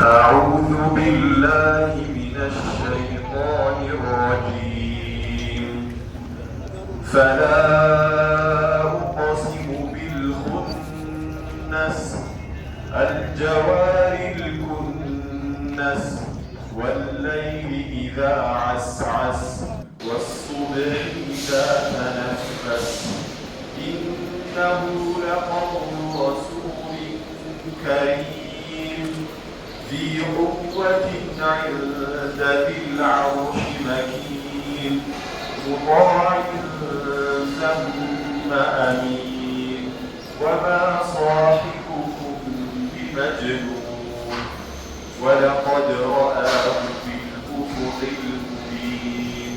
أعوذ بالله من الشيطان الرجيم فلا أقسم بالخنس الجوار الكنس والليل إذا عسعس والصبح إذا تنفس إنه لقول رسول كريم ذي قوة عند ذي العرش مكين مطاع ثم أمين وما صاحبكم بمجنون ولقد رآه بالأفق المبين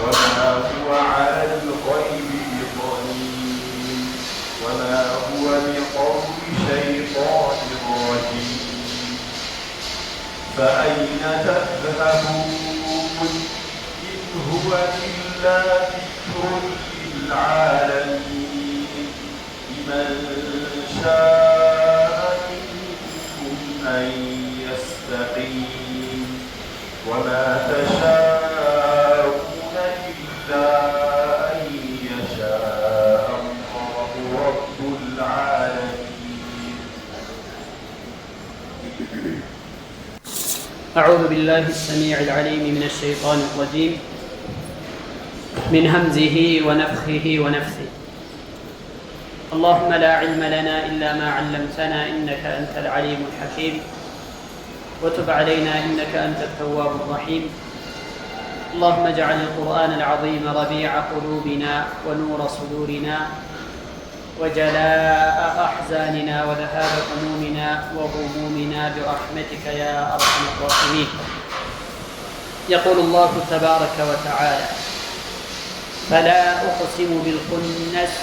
وما هو على الغيب بضنين وما هو بقول شيطان رجيم فأين تذهبون إن هو إلا ذكر للعالمين لمن شاء منكم أن يستقيم وما تشاءون إلا أن يشاء الله رب العالمين. أعوذ بالله السميع العليم من الشيطان الرجيم من همزه ونفخه ونفثه. اللهم لا علم لنا إلا ما علمتنا إنك أنت العليم الحكيم وتب علينا إنك أنت التواب الرحيم. اللهم اجعل القرآن العظيم ربيع قلوبنا ونور صدورنا وجلاء أحزاننا وذهاب همومنا وغمومنا برحمتك يا أرحم الراحمين. يقول الله تبارك وتعالى فلا أقسم بالخنس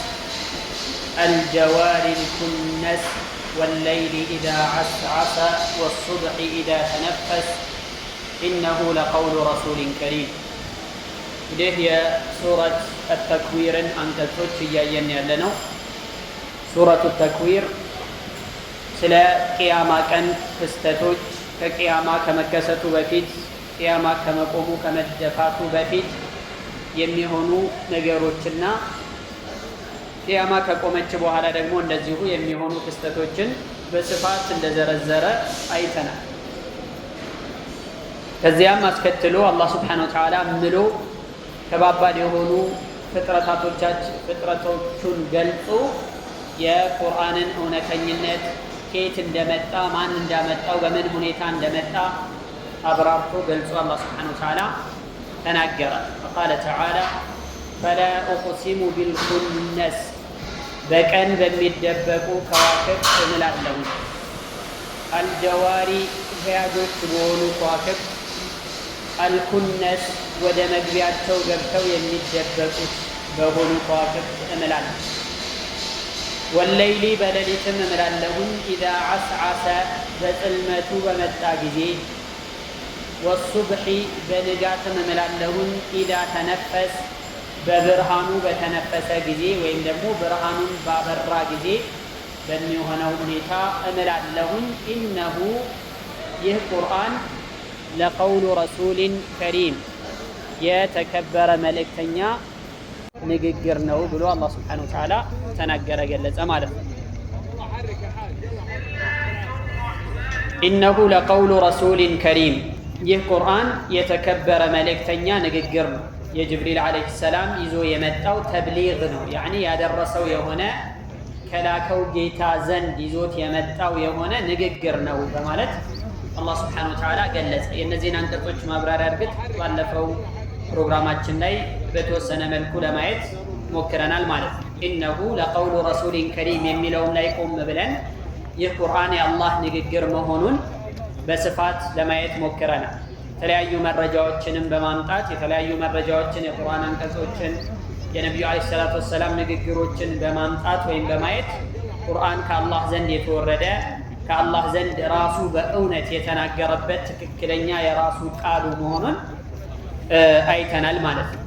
الجوار الكنس والليل إذا عسعس والصبح إذا تنفس إنه لقول رسول كريم. ይህ የሱረት አተክዊርን አንቀጾች እያየን ያለነው ሱረቱ ተክዊር ስለ ቂያማ ቀን ክስተቶች ከቂያማ ከመከሰቱ በፊት ቂያማ ከመቆሙ ከመደፋቱ በፊት የሚሆኑ ነገሮችና ቂያማ ከቆመች በኋላ ደግሞ እንደዚሁ የሚሆኑ ክስተቶችን በስፋት እንደዘረዘረ አይተናል። ከዚያም አስከትሎ አላህ Subhanahu Wa Ta'ala ምሎ ከባባድ የሆኑ ፍጥረቶቹን ገልጾ የቁርአንን እውነተኝነት ከየት እንደመጣ ማን እንዳመጣው በምን ሁኔታ እንደመጣ አብራርቶ ገልጾ አላህ Subhanahu Wa Ta'ala ተናገረ። فقال تعالى فلا أقسم بالخنس በቀን በሚደበቁ ከዋክብት እምላለሁ። አልጀዋሪ በያዶች በሆኑ ከዋክብት አልኩነስ ወደ መግቢያቸው ገብተው የሚደበቁት በሆኑ ከዋክብት እምላለሁ። ወለይሊ በሌሊትም እምላለሁኝ ኢዛ ዓስዓሰ በጽልመቱ በመጣ ጊዜ ወሱብሒ በንጋትም እምላለሁኝ ኢዛ ተነፈስ በብርሃኑ በተነፈሰ ጊዜ ወይም ደግሞ ብርሃኑን ባበራ ጊዜ በሚሆነው ሁኔታ እምላለሁኝ። ኢነሁ ይህ ቁርአን ለቀውሉ ረሱሊን ከሪም የተከበረ መልእክተኛ ንግግር ነው ብሎ አላህ Subhanahu Wa Ta'ala ተናገረ ገለጸ ማለት ነው። ኢነሁ ለቀውሉ ረሱሊን ከሪም ይህ ቁርአን የተከበረ መልእክተኛ ንግግር ነው። የጅብሪል ዓለይሂ ሰላም ይዞ የመጣው ተብሊግ ነው። ያኒ ያደረሰው የሆነ ከላከው ጌታ ዘንድ ይዞት የመጣው የሆነ ንግግር ነው በማለት አላህ Subhanahu Wa Ta'ala ገለጸ። የእነዚህን አንቀጾች ማብራሪያ እርግጥ ባለፈው ፕሮግራማችን ላይ በተወሰነ መልኩ ለማየት ሞክረናል ማለት ነው። ኢነሁ ለቀውሉ ረሱሊን ከሪም የሚለውን ላይ ቆም ብለን ይህ ቁርአን የአላህ ንግግር መሆኑን በስፋት ለማየት ሞክረናል። የተለያዩ መረጃዎችንም በማምጣት የተለያዩ መረጃዎችን የቁርአን አንቀጾችን የነብዩ አለይሂ ሰላቱ ወሰላም ንግግሮችን በማምጣት ወይም በማየት ቁርአን ከአላህ ዘንድ የተወረደ ከአላህ ዘንድ ራሱ በእውነት የተናገረበት ትክክለኛ የራሱ ቃሉ መሆኑን አይተናል ማለት ነው።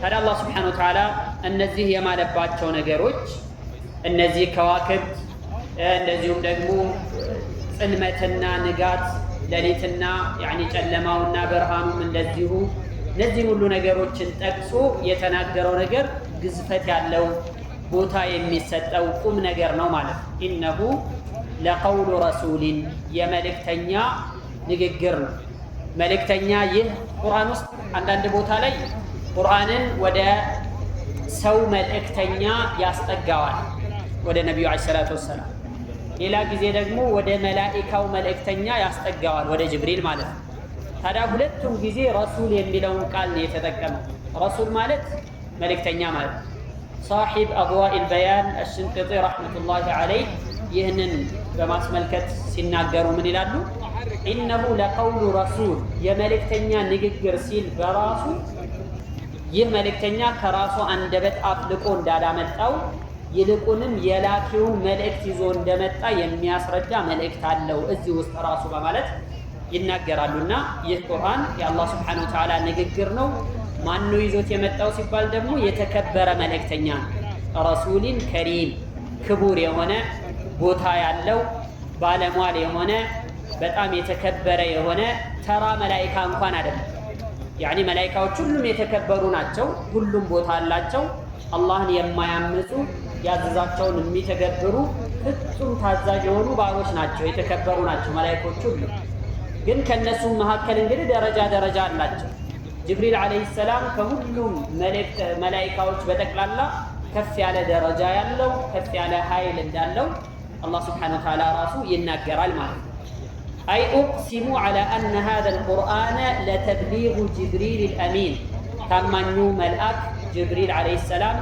ታዲያ አላህ Subhanahu Wa Ta'ala እነዚህ የማለባቸው ነገሮች እነዚህ ከዋክብት እንደዚሁም ደግሞ ጽልመትና ንጋት ሌሊትና ጨለማውና ብርሃኑም እንደዚሁ እነዚህን ሁሉ ነገሮችን ጠቅሶ የተናገረው ነገር ግዝፈት ያለው ቦታ የሚሰጠው ቁም ነገር ነው ማለት ነው። ኢነሁ ለቀውሉ ረሱሊን የመልእክተኛ ንግግር ነው። መልእክተኛ ይህ ቁርአን ውስጥ አንዳንድ ቦታ ላይ ቁርአንን ወደ ሰው መልእክተኛ ያስጠጋዋል፣ ወደ ነቢዩ ዓለይሂ ሰላቱ ወሰላም። ሌላ ጊዜ ደግሞ ወደ መላኢካው መልእክተኛ ያስጠጋዋል፣ ወደ ጅብሪል ማለት ነው። ታዲያ ሁለቱም ጊዜ ረሱል የሚለውን ቃል ነው የተጠቀመው። ረሱል ማለት መልእክተኛ ማለት ነው። ሳሒብ አድዋኢል በያን አሽንቅጢ ረሕመቱላሂ ዓለይህ ይህንን በማስመልከት ሲናገሩ ምን ይላሉ? ኢነሁ ለቀውሉ ረሱል የመልእክተኛ ንግግር ሲል በራሱ ይህ መልእክተኛ ከራሱ አንደበት አፍልቆ እንዳላመጣው ይልቁንም የላኪውን መልእክት ይዞ እንደመጣ የሚያስረዳ መልእክት አለው እዚህ ውስጥ ራሱ በማለት ይናገራሉና ይህ ቁርአን የአላህ ስብሓነሁ ወተዓላ ንግግር ነው። ማን ይዞት የመጣው ሲባል ደግሞ የተከበረ መልእክተኛ ነው። ረሱሊን ከሪም ክቡር የሆነ ቦታ ያለው ባለሟል የሆነ በጣም የተከበረ የሆነ ተራ መላኢካ እንኳን አይደለም። መላኢካዎች ሁሉም የተከበሩ ናቸው፣ ሁሉም ቦታ አላቸው። አላህን የማያምፁ ያዘዛቸውን የሚተገብሩ ፍጹም ታዛዥ የሆኑ ባሮች ናቸው፣ የተከበሩ ናቸው መላኢኮች ሁሉ። ግን ከነሱም መካከል እንግዲህ ደረጃ አላቸው። ጅብሪል ዓለይሂ ሰላም ከሁሉም መላኢካዎች በጠቅላላ ከፍ ያለ ደረጃ ያለው ከፍ ያለ ኃይል እንዳለው አላህ ስብሓነሁ ወተዓላ ራሱ ይናገራል ማለት ነው። አይ ኡቅሲሙ ዐላ አነ ሃዘል ቁርአነ ለተብሊጉ ጅብሪል አልአሚን ታማኙ መልአክ ጅብሪል ዓለይሂ ሰላም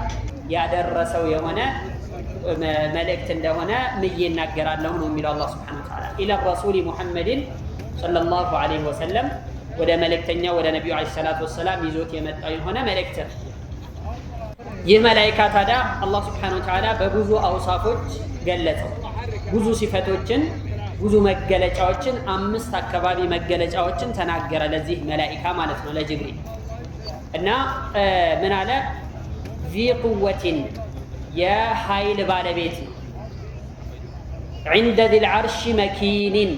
ያደረሰው የሆነ መልእክት እንደሆነ ምዬ እናገራለሁ ነው የሚለው አላህ ስብሓነሁ ወተዓላ። ኢላ ረሱሊ ሙሐመድን ሰለላሁ ዐለይሂ ወሰለም ወደ መልእክተኛ ወደ ነቢዩ ዓለይሂ ሰላቱ ወሰላም ይዞት የመጣው የሆነ መልእክት። ይህ መላኢካ ታዲያ አላህ ስብሓነሁ ወተዓላ በብዙ አውሳፎች ገለጸው። ብዙ ሲፈቶችን ብዙ መገለጫዎችን 5 አካባቢ መገለጫዎችን ተናገረ ለዚህ መላኢካ ማለት ነው ለጅብሪል። እና ምን አለ? ዚ ቁወቲን የኃይል ባለቤት ነው። ዒንደ ዚል ዐርሺ መኪኒን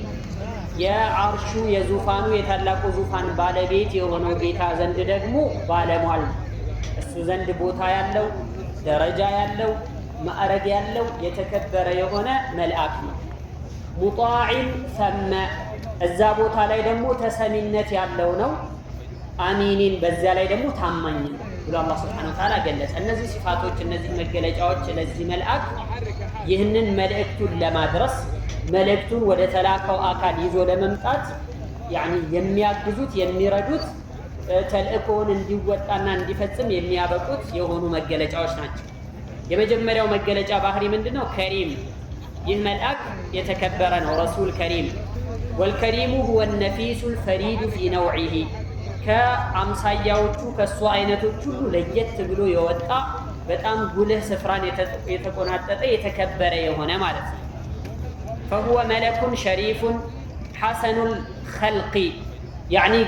የዐርሹ የዙፋኑ የታላቁ ዙፋን ባለቤት የሆነው ጌታ ዘንድ ደግሞ ባለሟል ነው። እሱ ዘንድ ቦታ ያለው ደረጃ ያለው ማዕረግ ያለው የተከበረ የሆነ መልአክ ነው። ሙጣዒን ሰመ እዛ ቦታ ላይ ደግሞ ተሰሚነት ያለው ነው። አሚኒን በዚያ ላይ ደግሞ ታማኝ ነው ብሎ አላህ ሱብሓነሁ ወተዓላ ገለጸ። እነዚህ ሲፋቶች እነዚህ መገለጫዎች ለዚህ መልአክ ይህንን መልእክቱን ለማድረስ መልእክቱን ወደ ተላከው አካል ይዞ ለመምጣት የሚያግዙት የሚረዱት ተልእኮውን እንዲወጣና እንዲፈጽም የሚያበቁት የሆኑ መገለጫዎች ናቸው። የመጀመሪያው መገለጫ ባህሪ ምንድነው? ከሪም ይህ መልአክ የተከበረ ነው። ረሱል ከሪም ወልከሪሙ ሁወ ነፊሱል ፈሪዱ ፊ ነውዒሂ ከአምሳያዎቹ ከእሱ አይነቶች ሁሉ ለየት ብሎ የወጣ በጣም ጉልህ ስፍራን የተቆናጠጠ የተከበረ የሆነ ማለት ነው። ፈሁወ መለኩን ሸሪፉን ሐሰኑል ኸልቂ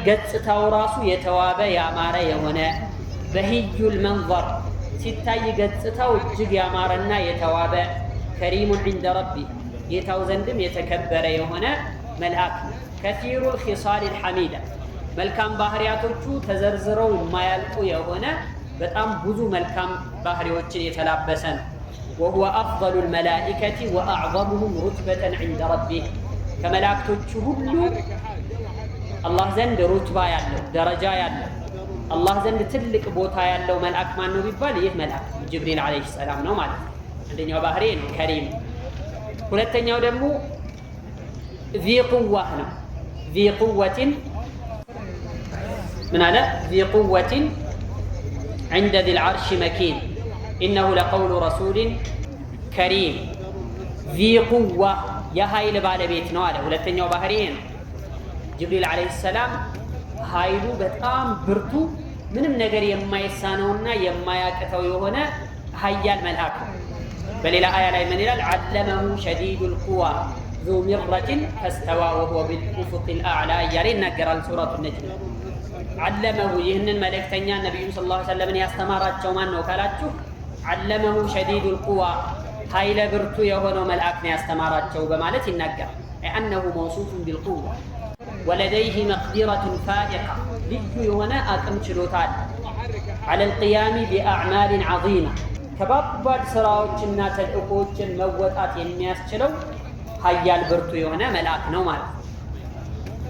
ገጽታው ራሱ የተዋበ ያማረ የሆነ በሂዩል መንዘር ሲታይ ገጽታው እጅግ ያማረና የተዋበ ከሪሙን ዒንደ ረቢ ጌታው ዘንድም የተከበረ የሆነ መልአክ ከሲሩል ኺሳሊል ሐሚዳ መልካም ባህሪያቶቹ ተዘርዝረው የማያልቁ የሆነ በጣም ብዙ መልካም ባህሪዎችን የተላበሰ ነው። ወሁወ አፍደሉል መላኢከቲ ወአዕዘሙሁም ሩትበተን ዒንደ ረቢህ ከመላእክቶቹ ሁሉ አላህ ዘንድ ሩትባ ያለው ደረጃ ያለው አላህ ዘንድ ትልቅ ቦታ ያለው መልአክ ማን ነው ቢባል ይህ መልአክ ጅብሪል ዓለይሂ ሰላም ነው ማለት ነው። አንደኛው ባህሪ ነው ከሪም። ሁለተኛው ደግሞ ዚ ቁዋህ ነው። ዚ ቁወቲን ምን አለ? ዚ ቁወቲን ዒንደ ዚል ዐርሺ መኪን ኢነሁ ለቀውሉ ረሱሊን ከሪም። ዚ ቁዋ የኃይል ባለቤት ነው አለ። ሁለተኛው ባህሪ ነው። ጅብሪል ዓለይሂ ሰላም ኃይሉ በጣም ብርቱ ምንም ነገር የማይሳነውና የማያቅተው የሆነ ሀያል መልአክ ነው። በሌላ አያ ላይ ምን ይላል? ዐለመሁ ሸዲዱል ቁዋ ዙ ሚረትን ፈስተዋ ወሁወ ቢልኡፉቂል አዕላ እያለ ይናገራል ሱረቱ ነጅም። ዐለመሁ ይህንን መልእክተኛ ነቢዩን ሰለላሁ ዐለይሂ ወሰለምን ያስተማራቸው ማን ነው ካላችሁ፣ ዐለመሁ ሸዲዱል ቁዋ ኃይለ ብርቱ የሆነው መልአክ ነው ያስተማራቸው በማለት ይናገራል። አነሁ መውሱፉን ቢልቁዋ ወለደይህ መቅዲረቱን ፋኢቃ ልዩ የሆነ አቅም ችሎታል ዐለ ልቅያሚ ቢአዕማሊን ዐዚማ ከባባድ ስራዎችና ተልእኮዎችን መወጣት የሚያስችለው ሀያል ብርቱ የሆነ መልአክ ነው ማለት ነው።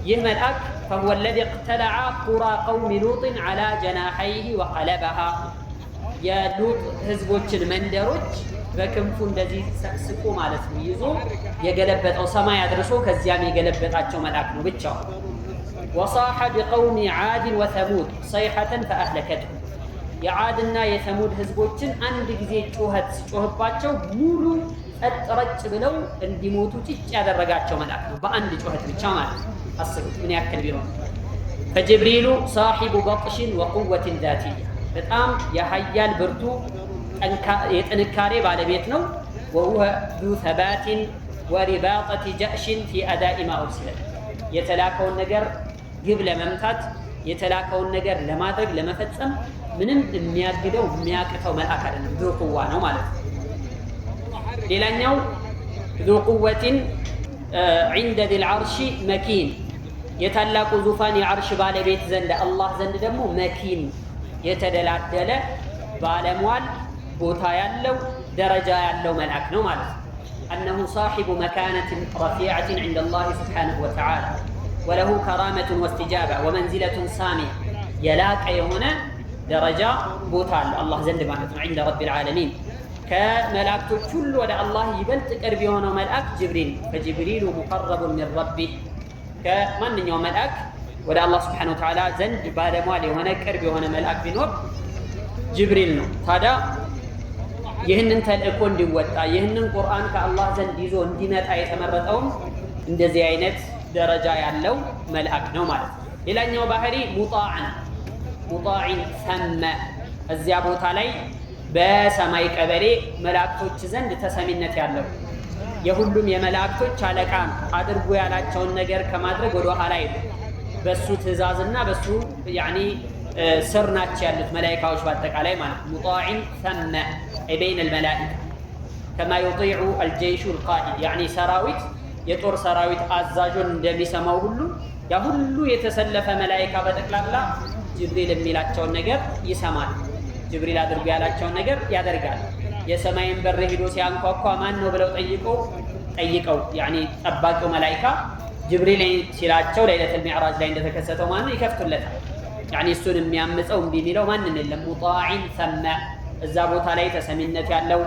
ይህ መልአክ ፈሁወ ለዚ እቅተለዐ ቁራ ቀውሚ ሉጥን ዐላ ጀናሐይህ ወቀለበሃ የሉጥ ህዝቦችን መንደሮች በክንፉ እንደዚህ ሰቅስቆ ማለት ነው ይዞ የገለበጠው ሰማይ አድርሶ ከዚያም የገለበጣቸው መልአክ ነው ብቻው። ወሳሐ ቢቀውሚ ዓድን ወተሙድ ሰይሐተን ፈአህለከትሁም የዓድና የተሙድ ህዝቦችን አንድ ጊዜ ጩኸት ሲጮህባቸው ሙሉ ጸጥ ረጭ ብለው እንዲሞቱ ጭጭ ያደረጋቸው መልአክ ነው በአንድ ጩኸት ብቻ ማለት ነው። አስቡት ምን ያክል ቢሆን። ፈጅብሪሉ ሳሒቡ በጥሽን ወቁወትን ዛቲያ በጣም የሀያል ብርቱ የጥንካሬ ባለቤት ነው። ወሁወ ዙ ሰባትን ወሪባጠት ጀእሽን ፊ አዳኢ ማ ኡርሲለ የተላከውን ነገር ግብ ለመምታት የተላከውን ነገር ለማድረግ ለመፈጸም ምንም የሚያግደው የሚያቅተው መልአክ አይደለም። ዙ ቁዋ ነው ማለት ነው። ሌላኛው ዙ ቁወትን ዒንደ ዚል ዐርሺ መኪን የታላቁ ዙፋን የዐርሽ ባለቤት ዘንድ አላህ ዘንድ ደግሞ መኪን የተደላደለ ባለሟል ቦታ ያለው ደረጃ ያለው መልአክ ነው ማለት ነው። አነሁ ሳሒቡ መካነትን ረፊዐትን ዒንደ አላህ ስብሓነሁ ወተዓላ ወለሁ ከራመቱን ወስትጃባ ወመንዚለቱን ሳሚያ የላቀ የሆነ ደረጃ ቦታ አለ አላህ ዘንድ ማለት ነው። ዒንደ ረቢል ዓለሚን ከመላእክቶች ሁሉ ወደ አላህ ይበልጥ ቅርብ የሆነው መልአክ ጅብሪል ፈጅብሪሉ ሙቀረቡን ሚን ረቢህ ከማንኛውም መልአክ ወደ አላህ ስብሓነሁ ወተዓላ ዘንድ ባለሟል የሆነ ቅርብ የሆነ መልአክ ቢኖር ጅብሪል ነው። ታዲያ ይህንን ተልእኮ እንዲወጣ ይህንን ቁርአን ከአላህ ዘንድ ይዞ እንዲመጣ የተመረጠውም እንደዚህ አይነት ደረጃ ያለው መልአክ ነው ማለት ነው። ሌላኛው ባህሪ ሙጣዕን ሰመ እዚያ ቦታ ላይ በሰማይ ቀበሌ መላእክቶች ዘንድ ተሰሚነት ያለው የሁሉም የመላእክቶች አለቃ አድርጎ ያላቸውን ነገር ከማድረግ ወደ ኋላ አይደለም። በሱ ትእዛዝና በሱ ስር ናቸው ያሉት መላኢካዎች በአጠቃላይ ማለት ነው። ሙጣዕን ሰመ በይነ አልመላኢካ ከማ ዩጢዑ አልጀይሹ አልቃኢድ ሰራዊት የጦር ሰራዊት አዛዡን እንደሚሰማው ሁሉ ያ ሁሉ የተሰለፈ መላኢካ በጠቅላላ ጅብሪል የሚላቸውን ነገር ይሰማል። ጅብሪል አድርጎ ያላቸውን ነገር ያደርጋል። የሰማይን በር ሄዶ ሲያንኳኳ ማን ነው ብለው ጠይቀው ጠባቂው መላኢካ ጅብሪል ሲላቸው ለይለቱል ሚዕራጅ ላይ እንደተከሰተው ማን ነው ይከፍቱለታል። እሱን የሚያምፀው እምቢ የሚለው ማንን የለም። ሙጣዕን ሰመ እዛ ቦታ ላይ ተሰሚነት ያለው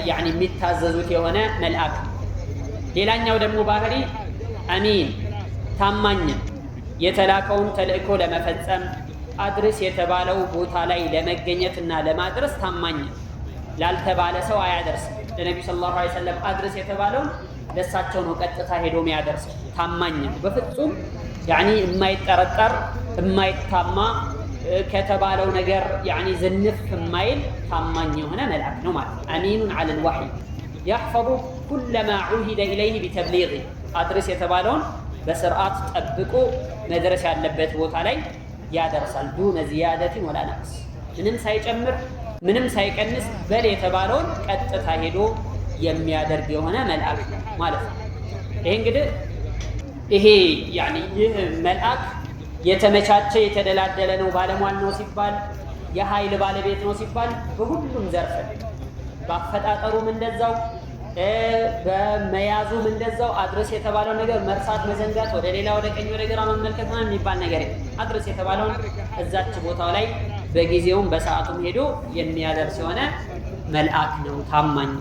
የሚታዘዙት የሆነ መልአክ። ሌላኛው ደግሞ ባህሪ አሚን ታማኝም የተላከውን ተልእኮ ለመፈጸም አድርስ የተባለው ቦታ ላይ ለመገኘትና ለማድረስ ታማኝ ላልተባለ ሰው አያደርስም። ለነቢዩ ሰለላሁ ዐለይሂ ወሰለም አድርስ የተባለውን ለሳቸው ነው ቀጥታ ሄዶ የሚያደርስ ታማኝ ነው። በፍጹም የማይጠረጠር የማይታማ ከተባለው ነገር ዝንፍ የማይል ታማኝ የሆነ መልአክ ነው ማለት ነው። አሚኑን ዐለል ወሕይ የሕፈዙ ኩለ ማ ዑሂደ ኢለይህ ቢተብሊግ አድርስ የተባለውን በስርዓት ጠብቆ መድረስ ያለበት ቦታ ላይ ያደርሳል። ዱነ ዚያደትን ወላ ነቅስ ምንም ሳይጨምር ምንም ሳይቀንስ በል የተባለውን ቀጥታ ሄዶ የሚያደርግ የሆነ መልአክ ማለት ነው። ይህ መልአክ የተመቻቸ የተደላደለ ነው፣ ባለሟል ነው ሲባል፣ የኃይል ባለቤት ነው ሲባል በሁሉም ዘርፍ በአፈጣጠሩም እንደዛው በመያዙም እንደዛው አድረስ የተባለው ነገር መርሳት፣ መዘንጋት፣ ወደ ሌላ ወደ ቀኝ ወደ ግራ መመልከት የሚባል ነገር አድረስ የተባለውን እዛች ቦታው ላይ በጊዜውም በሰዓቱም ሄዶ የሚያደርስ የሆነ መልአክ ነው። ታማኝ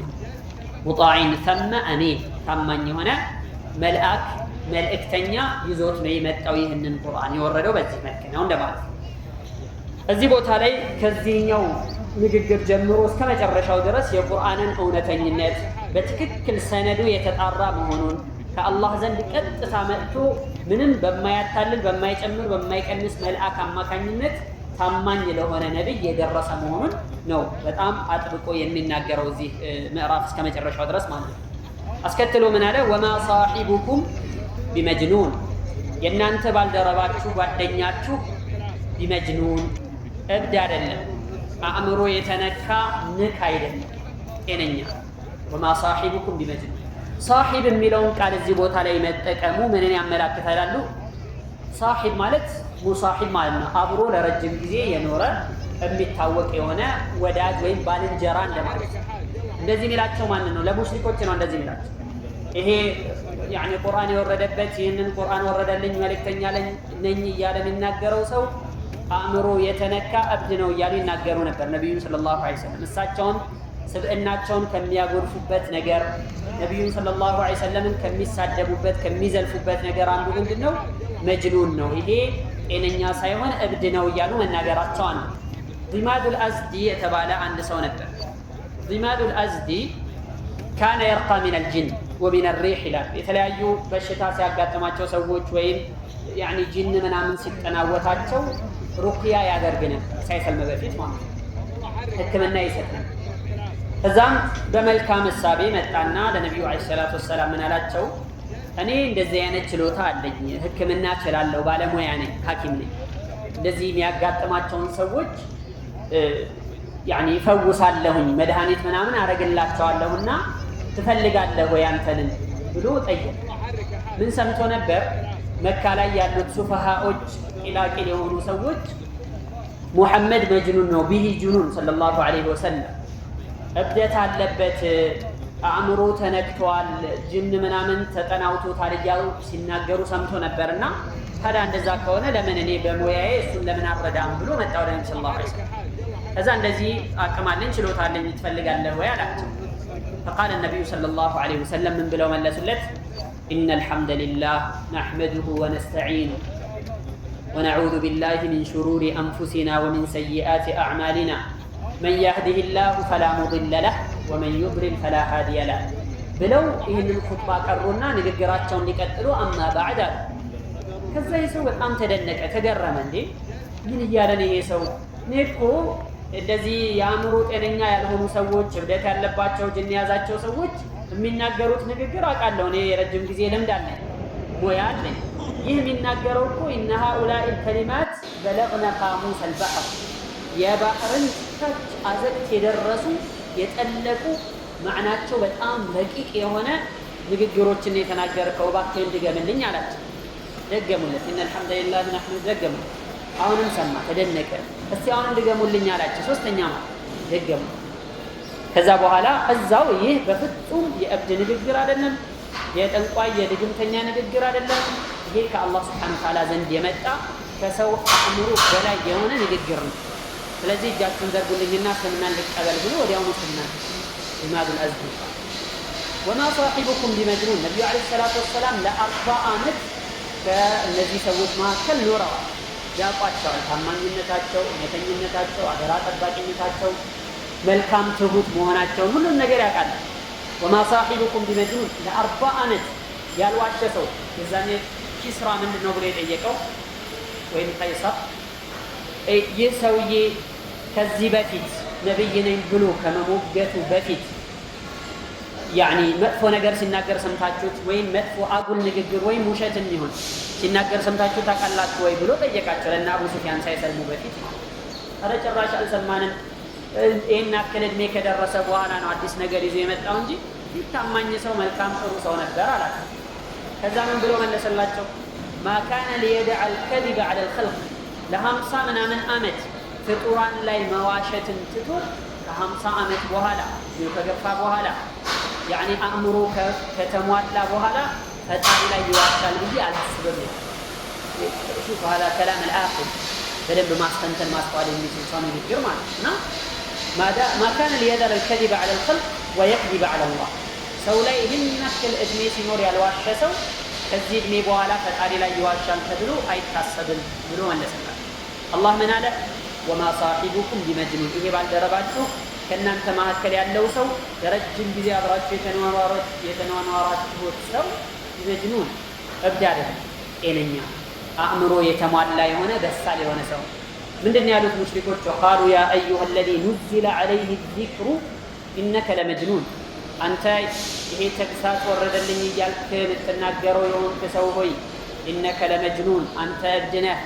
ሙጣዕን ሰመ አሚን ታማኝ የሆነ መልአክ መልእክተኛ ይዞት ነው የመጣው። ይህንን ቁርአን የወረደው በዚህ መልክ ነው እንደማለት ነው። እዚህ ቦታ ላይ ከዚህኛው ንግግር ጀምሮ እስከ መጨረሻው ድረስ የቁርአንን እውነተኝነት በትክክል ሰነዱ የተጣራ መሆኑን ከአላህ ዘንድ ቀጥታ መጥቶ ምንም በማያታልል በማይጨምር በማይቀንስ መልአክ አማካኝነት ታማኝ ለሆነ ነብይ የደረሰ መሆኑን ነው በጣም አጥብቆ የሚናገረው እዚህ ምዕራፍ እስከ መጨረሻው ድረስ ማለት ነው። አስከትሎ ምን አለ? ወማ ሳሒቡኩም ቢመጅኑን የእናንተ ባልደረባችሁ ጓደኛችሁ ቢመጅኑን እብድ አይደለም፣ አእምሮ የተነካ ንክ አይደለም፣ ጤነኛ። ወማ ሳሒቡኩም ቢመጅኑን ሳሒብ የሚለውን ቃል እዚህ ቦታ ላይ መጠቀሙ ምንን ያመላክታሉ? ሳሒብ ማለት ሙሳሒብ ማለት ነው። አብሮ ለረጅም ጊዜ የኖረ የሚታወቅ የሆነ ወዳጅ ወይም ባልንጀራ እንደማለት ነው። እንደዚህ የሚላቸው ማን ነው? ለሙሽሪኮች ነው እንደዚህ የሚላቸው። ይሄ ያኒ ቁርአን የወረደበት ይህንን ቁርአን ወረደልኝ መልእክተኛ ነኝ እያለ የሚናገረው ሰው አእምሮ የተነካ እብድ ነው እያሉ ይናገሩ ነበር ነቢዩን ሰለላሁ ዐለይሂ ወሰለም። እሳቸውን ስብዕናቸውን ከሚያጎድፉበት ነገር፣ ነቢዩን ሰለላሁ ዐለይሂ ወሰለምን ከሚሳደቡበት ከሚዘልፉበት ነገር አንዱ ምንድን ነው? መጅኑን ነው፣ ይሄ ጤነኛ ሳይሆን እብድ ነው እያሉ መናገራቸው አንዱ። ዚማዱል አዝዲ የተባለ አንድ ሰው ነበር። ዚማዱል አዝዲ ካነ የርቃ ሚነል ጅን ወሚነ ሪሕ ይላል። የተለያዩ በሽታ ሲያጋጥማቸው ሰዎች ወይም ያኒ ጅን ምናምን ሲጠናወታቸው ሩቅያ ያደርግ ነበር፣ ሳይሰልም በፊት ማለት ነው። ሕክምና ይሰጥ ነበር። ከዛም በመልካም እሳቤ መጣና ለነቢዩ ዐለይሂ ሰላቱ ወሰላም ምን አላቸው? እኔ እንደዚህ አይነት ችሎታ አለኝ፣ ሕክምና እችላለሁ፣ ባለሙያ ነኝ፣ ሐኪም ነኝ። እንደዚህ የሚያጋጥማቸውን ሰዎች ያኒ ይፈውሳለሁኝ፣ መድኃኒት ምናምን አረግላቸዋለሁና ትፈልጋለህ ወይ አንተንን ብሎ ጠየቀ። ምን ሰምቶ ነበር? መካ ላይ ያሉት ሱፈሃዎች ቂላቂል የሆኑ ሰዎች ሙሐመድ መጅኑን ነው ቢሂ ጁኑን ሰለላሁ ዐለይሂ ወሰለም እብደት አለበት፣ አእምሮ ተነክቷል፣ ጅን ምናምን ተጠናውቶታል እያሉ ሲናገሩ ሰምቶ ነበርና ታዲያ እንደዛ ከሆነ ለምን እኔ በሙያዬ እሱን ለምን አልረዳም ብሎ መጣ ወደ ነብዩ ሰለላሁ ዐለይሂ ወሰለም። ከዛ እንደዚህ አቅም አለኝ ችሎታ አለኝ ትፈልጋለህ ወይ አላቸው። فقال النبي صلى الله عليه وسلم من بلو ملسلت إن الحمد لله نحمده ونستعينه ونعوذ بالله من شرور أنفسنا ومن سيئات أعمالنا من يهده الله فلا مضل له ومن يضلل فلا هادي له بلو إن الخطبة كرونا نقراتهم لكتلوا أما بعد كذا يسوي أم تدنك تقرم عندي من يالني يسوي نيكو እንደዚህ ያምሩ ጤነኛ ያልሆኑ ሰዎች እብደት ያለባቸው ጅን ያዛቸው ሰዎች የሚናገሩት ንግግር አውቃለሁ። እኔ የረጅም ጊዜ ልምድ አለኝ፣ ሙያ አለኝ። ይህ የሚናገረው እኮ ኢነ ሃኡላኢ ከሊማት በለግነ ቃሙስ አልባሕር የባህርን ታች አዘቅት የደረሱ የጠለቁ ማዕናቸው በጣም ረቂቅ የሆነ ንግግሮችን የተናገርከው እባክህን ድገምልኝ አላቸው። ደገሙለት። ኢነ አልሐምዱሊላህ ነሕመዱ ደገሙለት። አሁንም ሰማ፣ ተደነቀ። እስቲ አሁን ድገሙልኝ አላቸው። ሶስተኛ ማለት ደገሙ። ከዛ በኋላ እዛው ይህ በፍጹም የእብድ ንግግር አይደለም፣ የጠንቋይ የድግምተኛ ንግግር አይደለም። ይሄ ከአላህ ሱብሓነሁ ወተዓላ ዘንድ የመጣ ከሰው አእምሮ በላይ የሆነ ንግግር ነው። ስለዚህ እጃችሁን ዘርጉልኝና እስልምናን ልቀበል ብሎ ወዲያውኑ እስልምናን ዚማዱል አዝዲ ወማ ሳሒቡኩም ቢመጅኑን ነቢዩ ዐለይሂ ሰላቱ ወሰላም ለ40 ዓመት ከእነዚህ ሰዎች መካከል ኖረዋል። ያውቋቸዋል። ታማኝነታቸው፣ እውነተኝነታቸው፣ አደራ ጠባቂነታቸው፣ መልካም ትሁት መሆናቸውን ሁሉም ነገር ያውቃል። ወማ ሳሒቡኩም ቢመጅኑን ለ40 ዓመት ያልዋሸ ሰው የዛኔ ኪስራ ምንድን ነው ብሎ የጠየቀው ወይም ቀይሰር ይህ ሰውዬ ከዚህ በፊት ነብይ ነኝ ብሎ ከመሞገቱ በፊት ያኒ መጥፎ ነገር ሲናገር ሰምታችሁት ወይም መጥፎ አጉል ንግግር ወይም ውሸትን ይሁን ሲናገር ሰምታችሁ ታውቃላችሁ ወይ ብሎ ጠየቃቸው። ለእነ አቡ ሱፊያን ሳይሰልሙ በፊት ነው። ኧረ ጭራሽ አልሰማንም፣ ይህን ያክል ዕድሜ ከደረሰ በኋላ ነው አዲስ ነገር ይዞ የመጣው እንጂ ታማኝ ሰው መልካም ጥሩ ሰው ነበር አላቸው። ከዛ ምን ብሎ መለሰላቸው? ማ ካነ ሊየደዐ አልከዚበ ዐለ አልኸልቅ ለ50 ምናምን ዓመት ፍጡራን ላይ መዋሸትን ትቶ ከ50 ዓመት በኋላ ከገፋ በኋላ ያኒ አእምሮ ከተሟላ በኋላ ፈጣሪ ላይ ይዋሻል ብዬ አላስብም። እሺ በኋላ ከላም አልአኺር በደንብ ማስተንተን ማስተዋል የሚችል ሰው ንግግር ማለት ነው። ማ ካነ ሊየደዐ አልከዚበ ዐለ አልኸልቅ ወየክዚበ ዐለ አላህ ሰው ላይ ይህን ያክል ዕድሜ ሲኖር ያልዋሸ ሰው ከዚህ ዕድሜ በኋላ ፈጣሪ ላይ ይዋሻል ተብሎ አይታሰብም ብሎ መለሰላቸው። አላህ ምን አለ? ወማ ሳሒቡኩም ቢመጅኑን ይሄ ባልደረባችሁ ከእናንተ መካከል ያለው ሰው ለረጅም ጊዜ አብራችሁ የተኗኗራችሁት ሰው ቢመጅኑን እብድ አይደለም፣ ጤነኛ አእምሮ የተሟላ የሆነ በሳል የሆነ ሰው። ምንድን ነው ያሉት ሙሽሪኮች? ወቃሉ ያ አዩሃ አለዚ ኑዚለ ዐለይሂ ዚክሩ ኢነከ ለመጅኑን አንተ ይሄ ተግሳጽ ወረደልኝ እያልክ የምትናገረው የሆንክ ሰው ሆይ ኢነከ ለመጅኑን አንተ እብድ ነህ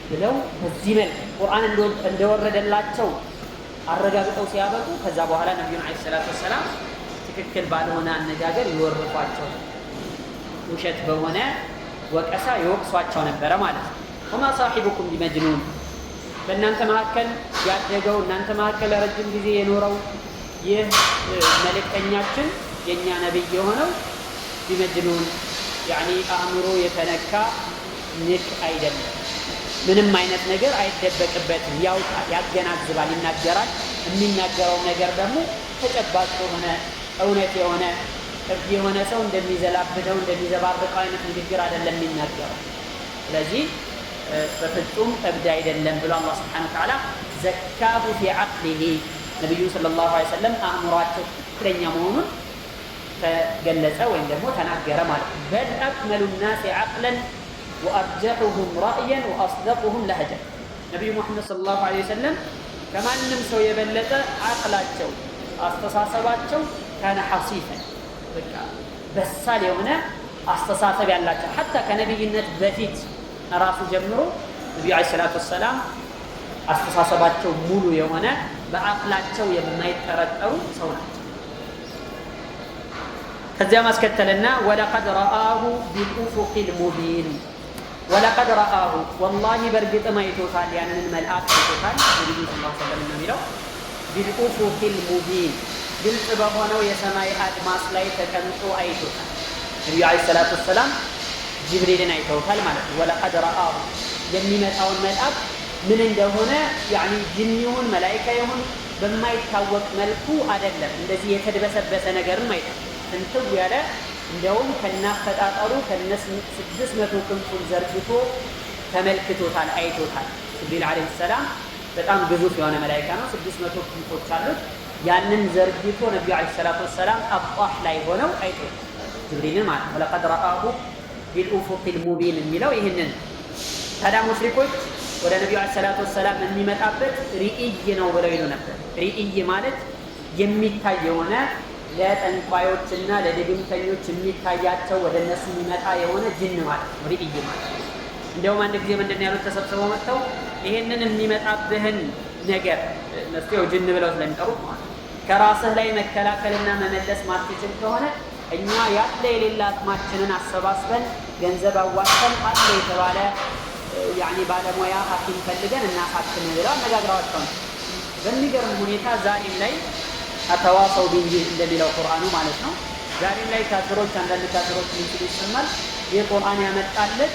ብለው በዚህ መልክ ቁርአን እንደወረደላቸው አረጋግጠው ሲያበቁ ከዛ በኋላ ነቢዩን ዐለይሂ ሰላቱ ወሰላም ትክክል ባልሆነ አነጋገር ይወርፏቸው፣ ውሸት በሆነ ወቀሳ ይወቅሷቸው ነበረ ማለት ነው። ወማ ሳሒቡኩም ቢመጅኑን በእናንተ መካከል ያደገው እናንተ መካከል ረጅም ጊዜ የኖረው ይህ መልእክተኛችን የእኛ ነቢይ የሆነው ቢመጅኑን ያኒ አእምሮ የተነካ ንክ አይደለም። ምንም አይነት ነገር አይደበቅበትም። ያውቃል፣ ያገናዝባል፣ ይናገራል። የሚናገረው ነገር ደግሞ ተጨባጭ የሆነ እውነት የሆነ እብድ የሆነ ሰው እንደሚዘላብደው እንደሚዘባርቀው አይነት ንግግር አይደለም የሚናገረው። ስለዚህ በፍጹም እብድ አይደለም ብሎ አላህ ሱብሓነሁ ወተዓላ ዘካሁ ፊ ዐቅሊሂ ነቢዩ ሰለላሁ ዐለይሂ ወሰለም አእምሯቸው ትክክለኛ መሆኑን ተገለጸ ወይም ደግሞ ተናገረ ማለት ነው። በል አክመሉ ናሲ ዐቅለን ወአርጀሑሁም ረእየን ወአስደቁሁም ለሀጀን ነቢዩ ሙሐመድ ሰለላሁ ዐለይሂ ወሰለም ከማንም ሰው የበለጠ አቅላቸው አስተሳሰባቸው ካነ ሐሲፈን በቃ በሳል የሆነ አስተሳሰብ ያላቸው ሐታ ከነቢይነት በፊት ራሱ ጀምሮ ነቢዩ ዐለይሂ ሰላቱ ወሰላም አስተሳሰባቸው ሙሉ የሆነ በአቅላቸው የማይጠረጠሩ ሰው ናቸው። ከዚያም አስከተለና ወለቀድ ረአሁ ቢልኡፉቂል ሙቢን ወለቀድ ረአሁ ወላሂ በእርግጥም አይቶታል፣ ያንን መልአክ አይቶታል። ነቢዩ ሰለላሁ ዐለይሂ ወሰለም ነው የሚለው ቢልኡፉቂል ሙቢን ግልጽ በሆነው የሰማይ አድማስ ላይ ተቀምጦ አይቶታል። ነቢዩ ዐለይሂ ሰላቱ ወሰላም ጅብሪልን አይተውታል ማለት ነው። ወለቀድ ረአሁ የሚመጣውን መልአክ ምን እንደሆነ ያኒ ጅኒውን መላኢካ ይሁን በማይታወቅ መልኩ አይደለም፣ እንደዚህ የተድበሰበሰ ነገርም አይደለም። እንትው ያለ እንደውም ከናፈጣጠሩ ከነስ 600 ክንፉን ዘርግቶ ተመልክቶታል፣ አይቶታል። ጅብሪል ዐለይሂ ሰላም በጣም ግዙፍ የሆነ መላኢካ ነው። 600 ክንፎች አሉት። ያንን ዘርግቶ ነብዩ ዐለይሂ ሰላቱ ወሰላም አጣህ ላይ ሆነው አይቶታል ጅብሪልን ማለት ነው። ወለቀድ ረአሁ ቢልኡፉቂል ሙቢን የሚለው ይህንን ታዲያ ሙሽሪኮች ወደ ነብዩ ዐለይሂ ሰላቱ ወሰላም የሚመጣበት ሪእይ ነው ብለው ይሉ ነበር። ሪእይ ማለት የሚታይ የሆነ ለጠንቋዮችና ለድግምተኞች የሚታያቸው ወደ እነሱ የሚመጣ የሆነ ጅን ማለት ነው ሪእይ ማለት። እንደውም አንድ ጊዜ ምንድን ነው ያሉት? ተሰብስበው መጥተው ይሄንን የሚመጣብህን ነገር እነሱ ያው ጅን ብለው ስለሚጠሩት ማለት ከራስህ ላይ መከላከልና መመለስ ማትችል ከሆነ እኛ ያለ የሌላ አቅማችንን አሰባስበን ገንዘብ አዋጥተን አለ የተባለ ያኒ ባለሙያ ሐኪም ፈልገን እናሳክም ብለው አነጋግረዋቸው ነው። በሚገርም ሁኔታ ዛሬም ላይ አተዋሰው ቢሂ እንደሚለው ቁርአኑ ማለት ነው። ዛሬም ላይ ካፊሮች አንዳንድ ካፊሮች ምን ሲሉ ይሰማል? የቁርአን ያመጣለት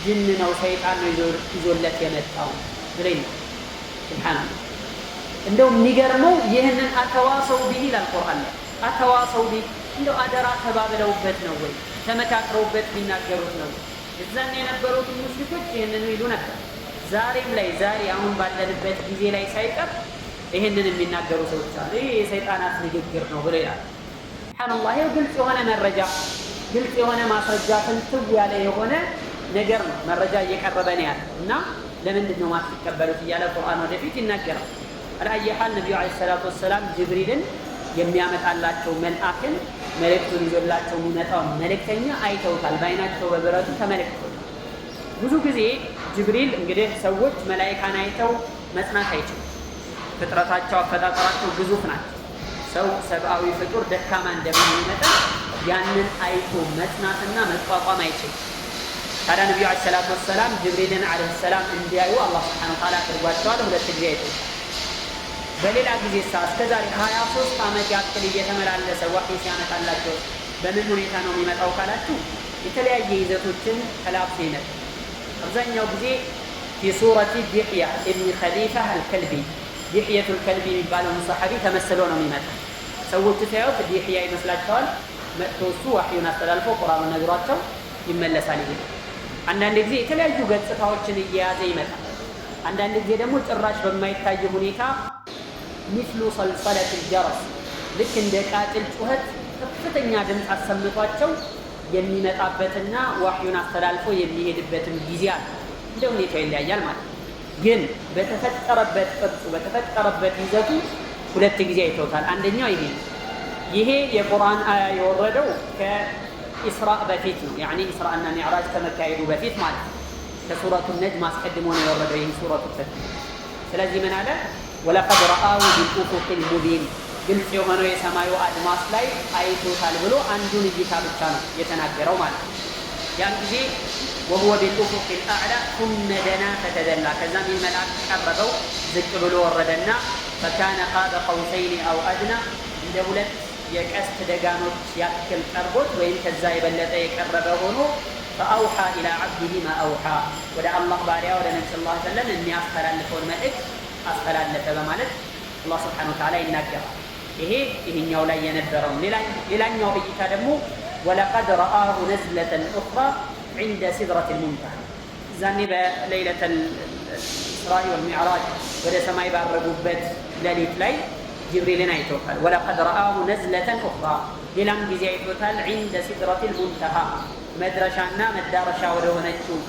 ጅን ነው ሰይጣን ነው ይዞለት የመጣው ብለኝ ነው። ሱብሃንአላህ። እንደው የሚገርመው ይህንን አተዋሰው ቢሂ ይላል ቁርአን ላይ። አተዋሰው ቢሂ እንደው አደራ ተባብለውበት ነው ወይ ተመካክረውበት የሚናገሩት ነው? እዛን የነበሩት ሙሽሪኮች ይህንን ይሉ ነበር። ዛሬም ላይ ዛሬ አሁን ባለንበት ጊዜ ላይ ሳይቀር ይህንን የሚናገሩ ሰዎች አሉ። ይህ የሰይጣናት ንግግር ነው ብለው ይላል። ሱብሃንአላህ። ይኸው ግልጽ የሆነ መረጃ ግልጽ የሆነ ማስረጃ ፍንትው ያለ የሆነ ነገር ነው መረጃ እየቀረበ ነው ያለ እና ለምንድን ነው ማትቀበሉት እያለ ቁርአን ወደፊት ይናገራል። አልአየ ሐል ነቢዩ ዐለይሂ ሰላቱ ወሰላም ጅብሪልን የሚያመጣላቸው መልአክን መልእክቱን ይዞላቸው የሚመጣውን መልእክተኛ አይተውታል። በአይናቸው በብረቱ ተመልክተውታል። ብዙ ጊዜ ጅብሪል እንግዲህ ሰዎች መላኢካን አይተው መጽናት አይችሉም። ፍጥረታቸው አፈጣጠራቸው ግዙፍ ናቸው። ሰው ሰብአዊ ፍጡር ደካማ እንደመሆኑ መጠን ያንን አይቶ መጽናትና መቋቋም አይችልም። ታዲያ ነቢዩ ዐለይሂ ሰላቱ ወሰላም ጅብሪልን ዐለይሂ ሰላም እንዲያዩ አላህ ሱብሓነሁ ወተዓላ አድርጓቸዋል። 2 ጊዜ አይተውታል። በሌላ ጊዜ እስከዛሬ 23 ዓመት ያክል እየተመላለሰ ወህይ ሲያመጣላቸው በምን ሁኔታ ነው የሚመጣው ካላችሁ የተለያየ ይዘቶችን ተላብሶ ይመጣል። አብዛኛው ጊዜ ሱረቲ ዲሕያ ኢብን ኸሊፋ አልከልቢ ዲሕየቱል ከልቢ የሚባለውን ሰሐቢ ተመስሎ ነው የሚመጣው። ሰዎች ሲያዩት ዲሕያ ይመስላቸዋል። መጥቶ እሱ ወህዩን አስተላልፎ ቁርአኑን ነግሯቸው ይመለሳል። ይሄ አንዳንድ ጊዜ የተለያዩ ገጽታዎችን እየያዘ ይመጣል። አንዳንድ ጊዜ ደግሞ ጭራሽ በማይታይ ሁኔታ ሚስሉ ሰልሰለት ጀረስ ልክ እንደ ቃጭል ጩኸት ከፍተኛ ድምፅ አሰምቷቸው የሚመጣበትና ዋህዩን አስተላልፎ የሚሄድበትም ጊዜ አለ። እንደ ሁኔታው ይለያያል ማለት ነው። ግን በተፈጠረበት ቅርጹ በተፈጠረበት ይዘቱ 2 ጊዜ አይተውታል። አንደኛው ይሄ የቁርአን አያ የወረደው ከኢስራእ በፊት ነው። ያኒ ኢስራእና ሚዕራጅ ከመካሄዱ በፊት ማለት ነው። ከሱረቱ ነጅም አስቀድሞ ነው የወረደው ይህ ሱረቱ ፈትህ። ስለዚህ ምን አለ? ወለቀድ ረአሁ ቢልኡፉቂል ሙቢን ግልጽ የሆነው የሰማዩ አድማስ ላይ አይቶታል ብሎ አንዱን እይታ ብቻ ነው የተናገረው ማለት ነው። ያን ጊዜ وهو بالأفق الأعلى ثم دنا فتدلى ከዛም መልአክ ቀረበው ዝቅ ብሎ ወረደና فكان قاب قوسين أو أدنى እንደ ሁለት የቀስት ደጋኖች ያክል ቀርቦት ወይም ከዛ የበለጠ የቀረበ ሆኖ فأوحى إلى عبده ما أوحى ወደ አላህ ባሪያ ወደ ነብዩ ሰለላሁ ዐለይሂ ወሰለም የሚያስተላልፈውን መልእክት አስተላለፈ በማለት አላህ ሱብሓነሁ ወተዓላ ይናገራል። ይሄኛው ላይ የነበረው ሌላኛው እይታ ደግሞ ولقد رآه نزلة أخرى عند سدرة المنتهى ዛኔ በሌሊተ الإسراء والمعراج ወደ ሰማይ ባረጉበት ሌሊት ላይ ጅብሪልን አይቶታል። ولقد رآه نزلة أخرى ሌላም ጊዜ አይቶታል عند سدرة المنتهى መድረሻና መዳረሻ ወደ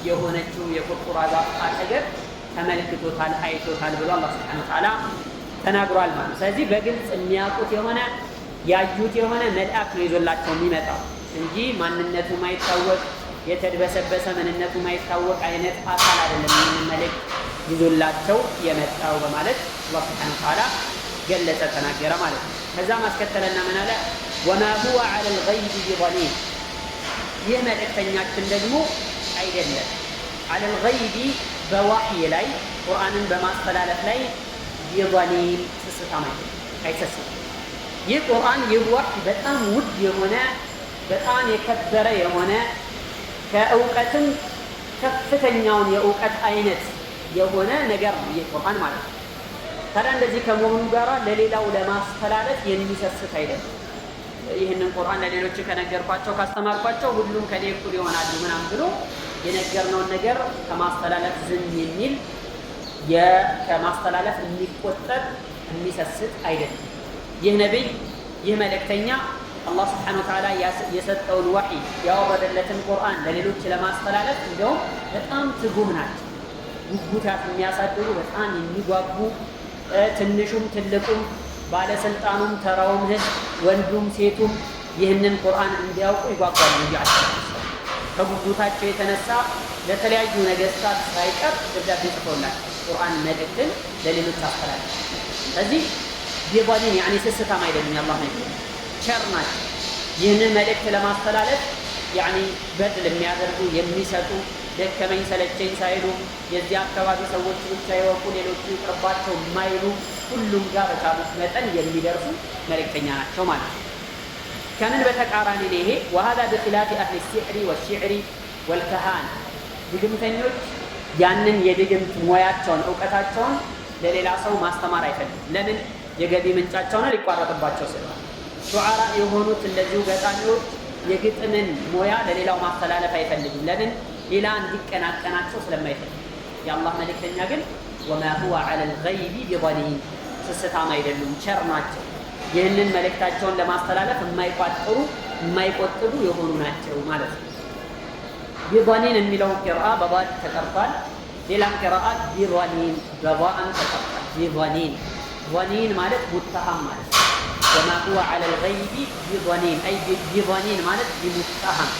የሆነችው የቁርቁራ ዛፍ አጠገብ ተመልክቶታል አይቶታል ብሎ አላህ ሱብሓነሁ ወተዓላ ተናግሯል ማለት ነው። ስለዚህ በግልጽ የሚያውቁት የሆነ ያዩት የሆነ መልአክ ነው ይዞላቸው የሚመጣው እንጂ ማንነቱ ማይታወቅ የተድበሰበሰ ምንነቱ ማይታወቅ አይነት አካል አይደለም ይህንን መልእክት ይዞላቸው የመጣው በማለት አላህ ሱብሓነሁ ወተዓላ ገለጸ ተናገረ ማለት ነው። ከዛ ማስከተለና ምን አለ وما هو على الغيب بضنين ይህ መልእክተኛችን ደግሞ አይደለም على الغيب በዋህይ ላይ ቁርአንን በማስተላለፍ ላይ ቢضنين ስስታም አይሰስም። ይህ ቁርአን ይዋህይ በጣም ውድ የሆነ በጣም የከበረ የሆነ ከእውቀትም ከፍተኛውን የእውቀት አይነት የሆነ ነገር ነው ይህ ቁርአን ማለት ነው። ታዲያ እንደዚህ ከመሆኑ ጋር ለሌላው ለማስተላለፍ የሚሰስት አይደለም። ይህንን ቁርአን ለሌሎች ከነገርኳቸው ካስተማርኳቸው ሁሉም ከኔ እኩል ይሆናሉ ምናምን ብሎ የነገርነውን ነገር ከማስተላለፍ ዝም የሚል ከማስተላለፍ የሚቆጠብ የሚሰስት አይደለም። ይህ ነቢይ ይህ መልእክተኛ አላህ ሱብሓነሁ ወተዓላ የሰጠውን ወሕይ ያወረደለትን ቁርአን ለሌሎች ለማስተላለፍ እንደውም በጣም ትጉህ ናቸው። ጉጉታት የሚያሳድሩ በጣም የሚጓጉ ትንሹም ትልቁም ባለስልጣኑም ተራውም ህዝብ ወንዱም ሴቱም ይህንን ቁርአን እንዲያውቁ ይጓጓሉ እንጂ ከጉጉታቸው የተነሳ ለተለያዩ ነገስታት ሳይቀር ደብዳቤ ጽፈውላቸው ቁርአን መልእክትን ለሌሎች አስተላለፉ። ስለዚህ ቢضنين ያኒ ስስታም አይደለም የአላህ መልእክት ቸር ናቸው። ይህንን መልእክት ለማስተላለፍ ያኒ በድል የሚያደርጉ የሚሰጡ ደከመኝ ሰለቸኝ ሳይሉ የዚህ አካባቢ ሰዎች ብቻ ይወቁ ሌሎቹ ይቅርባቸው የማይሉ ሁሉም ጋር በቻሉት መጠን የሚደርሱ መልእክተኛ ናቸው ማለት ነው። ከምን በተቃራኒ ነው ይሄ وهذا بخلاف اهل السحر والشعر والكهان ድግምተኞች ያንን የድግምት ሙያቸውን ዕውቀታቸውን ለሌላ ሰው ማስተማር አይፈልጉም። ለምን? የገቢ ምንጫቸውን ሊቋረጥባቸው ስለሆነ። ሹዓራ የሆኑት እንደዚሁ ገጣሚዎች የግጥምን ሙያ ለሌላው ማስተላለፍ አይፈልጉም። ለምን? ሌላ እንዲቀናቀናቸው ስለማይፈልግ። የአላህ መልእክተኛ ግን وما هو على الغيب بضنين ስስታም አይደሉም ቸር ናቸው። ይህንን መልእክታቸውን ለማስተላለፍ የማይቋጥሩ የማይቆጥቡ የሆኑ ናቸው ማለት ነው። ቢضنين የሚለው ቂራአ በባድ ተቀርቷል። ሌላም ቂራአት ቢضنين በባን ተቀርቷል። ቢضنين ضنين ማለት ሙተሃም ማለት ነው። وما هو على الغيب بضنين أي بضنين ማለት بمتهم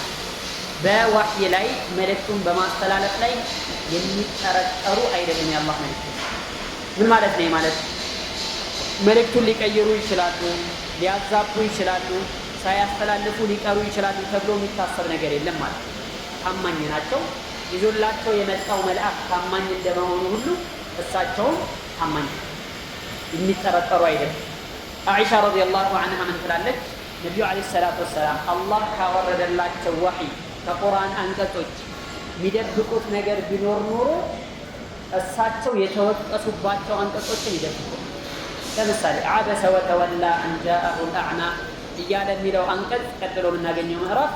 በዋህይ ላይ መልእክቱን በማስተላለፍ ላይ የሚጠረጠሩ አይደለም የአላህ መልእክት። ምን ማለት ነው? ማለት መልእክቱን ሊቀይሩ ይችላሉ፣ ሊያዛቡ ይችላሉ፣ ሳያስተላልፉ ሊቀሩ ይችላሉ ተብሎ የሚታሰብ ነገር የለም ማለት ነው። ታማኝ ናቸው። ይዞላቸው የመጣው መልአክ ታማኝ እንደመሆኑ ሁሉ እሳቸውም ታማኝ የሚጠረጠሩ አይደለም። አኢሻ ረዲየላሁ ዐንሃ ምን ትላለች? ነቢዩ ዓለይሂ ሰላቱ ወሰላም አላህ ካወረደላቸው ወሕይ ከቁርአን አንቀጾች የሚደብቁት ነገር ቢኖር ኖሮ እሳቸው የተወቀሱባቸው አንቀጾችን ይደብቁ። ለምሳሌ አበሰ ወተወላ አን ጃአሁ አልአዕማ እያለ የሚለው አንቀጽ ቀጥሎ የምናገኘው ምዕራፍ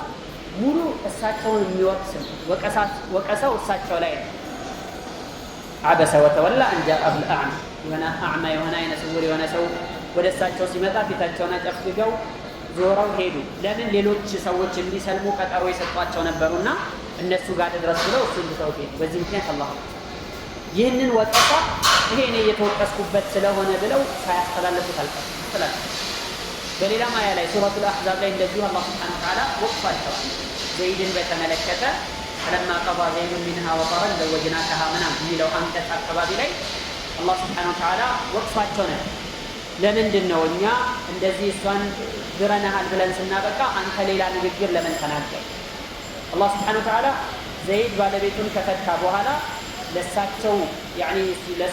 ሙሉ እሳቸውን የሚወቅስ ወቀሳው እሳቸው ላይ ነው። አበሰ ወተወላ አን ጃአሁ አልአዕማ የሆነ አዕማ የሆነ አይነ ስውር የሆነ ሰው ወደ እሳቸው ሲመጣ ፊታቸውን አጨፍግገው ዞረው ሄዱ። ለምን? ሌሎች ሰዎች እንዲሰልሙ ቀጠሮ የሰጧቸው ነበሩና እነሱ ጋር ድረስ ብለው እሱ እንድተው ሄዱ። በዚህ ምክንያት አላህ ይህንን ወቀሳ ይሄ እኔ የተወቀስኩበት ስለሆነ ብለው ሳያስተላልፉት አልቀረም። በሌላ ማያ ላይ ሱረቱል አሕዛብ ላይ እንደዚሁ አላህ ሱብሓነሁ ወተዓላ ወቅሷቸዋል። ዘይድን በተመለከተ ፈለማ ቀዷ ዘይዱን ሚንሃ ወጠረን ዘወጅናከሃ ምናምን የሚለው አንቀጽ አካባቢ ላይ አላህ ሱብሓነሁ ወተዓላ ወቅሷቸው ነበር። ለምንድን ነው እኛ እንደዚህ እሷን ድረናሃል ብለን ስናበቃ አንተ ሌላ ንግግር ለምን ተናገር? አላህ ሱብሓነሁ ወተዓላ ዘይድ ባለቤቱን ከፈታ በኋላ ለሳቸው